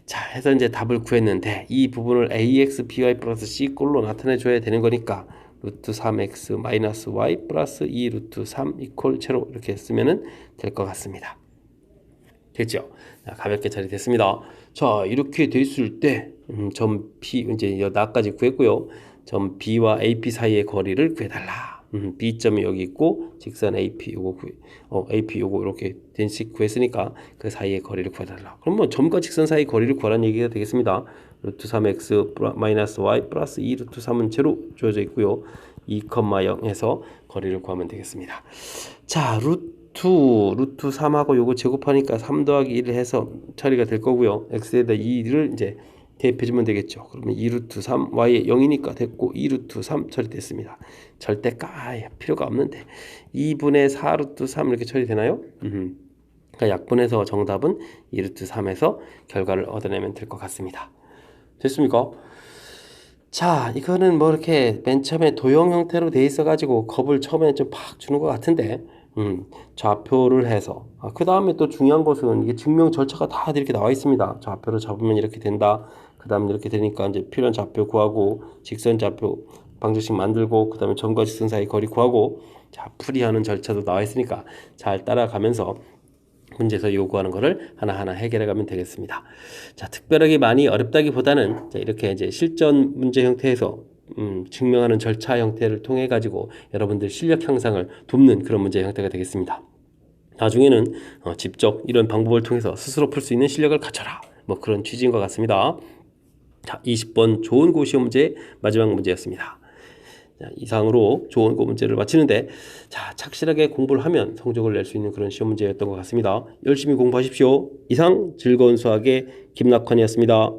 자, 해서 이제 답을 구했는데 이 부분을 ax by 플러스 c꼴로 나타내 줘야 되는 거니까 루트 3x 마이너스 y 플러스 2 루트 3 이퀄 제로 이렇게 쓰면은 될 것 같습니다. 됐죠? 자, 가볍게 처리됐습니다. 자, 이렇게 됐을 때 점 P 이제 나까지 구했고요. 점 B와 AP 사이의 거리를 구해달라. B점이 여기 있고 직선 AP 요거 이렇게 된식 구했으니까 그 사이의 거리를 구해달라. 그럼 점과 직선 사이 거리를 구하라는 얘기가 되겠습니다. 루트 3x 마이너스 y 플러스 2 루트 3은 제로 주어져 있고요. 2,0에서 거리를 구하면 되겠습니다. 자, 루트 3하고 요거 제곱하니까 3 더하기 1을 해서 처리가 될 거고요. x에다 2를 이제 대입해주면 되겠죠. 그러면 2 루트 3 y의 0이니까 됐고 2 루트 3 처리됐습니다. 절대 필요가 없는데 2분의 4 루트 3 이렇게 처리되나요? 그러니까 약분해서 정답은 2 루트 3에서 결과를 얻어내면 될 것 같습니다. 됐습니까? 자, 이거는 이렇게 맨 처음에 도형 형태로 돼 있어 가지고 겁을 처음에 좀 팍 주는 것 같은데 좌표를 해서 그 다음에 또 중요한 것은 이게 증명 절차가 다 이렇게 나와 있습니다. 좌표를 잡으면 이렇게 된다. 그 다음에 이렇게 되니까 이제 필요한 좌표 구하고 직선 좌표 방정식 만들고 그 다음에 점과 직선 사이 거리 구하고 자, 풀이하는 절차도 나와 있으니까 잘 따라가면서 문제에서 요구하는 거를 하나하나 해결해 가면 되겠습니다. 자, 특별하게 많이 어렵다기보다는 이렇게 이제 실전 문제 형태에서 증명하는 절차 형태를 통해 가지고 여러분들 실력 향상을 돕는 그런 문제 형태가 되겠습니다. 나중에는 직접 이런 방법을 통해서 스스로 풀 수 있는 실력을 갖춰라. 그런 취지인 것 같습니다. 자, 20번 좋은 고 시험 문제 마지막 문제였습니다. 자, 이상으로 좋은 고 문제를 마치는데 자, 착실하게 공부를 하면 성적을 낼 수 있는 그런 시험 문제였던 것 같습니다. 열심히 공부하십시오. 이상 즐거운 수학의 김낙환이었습니다.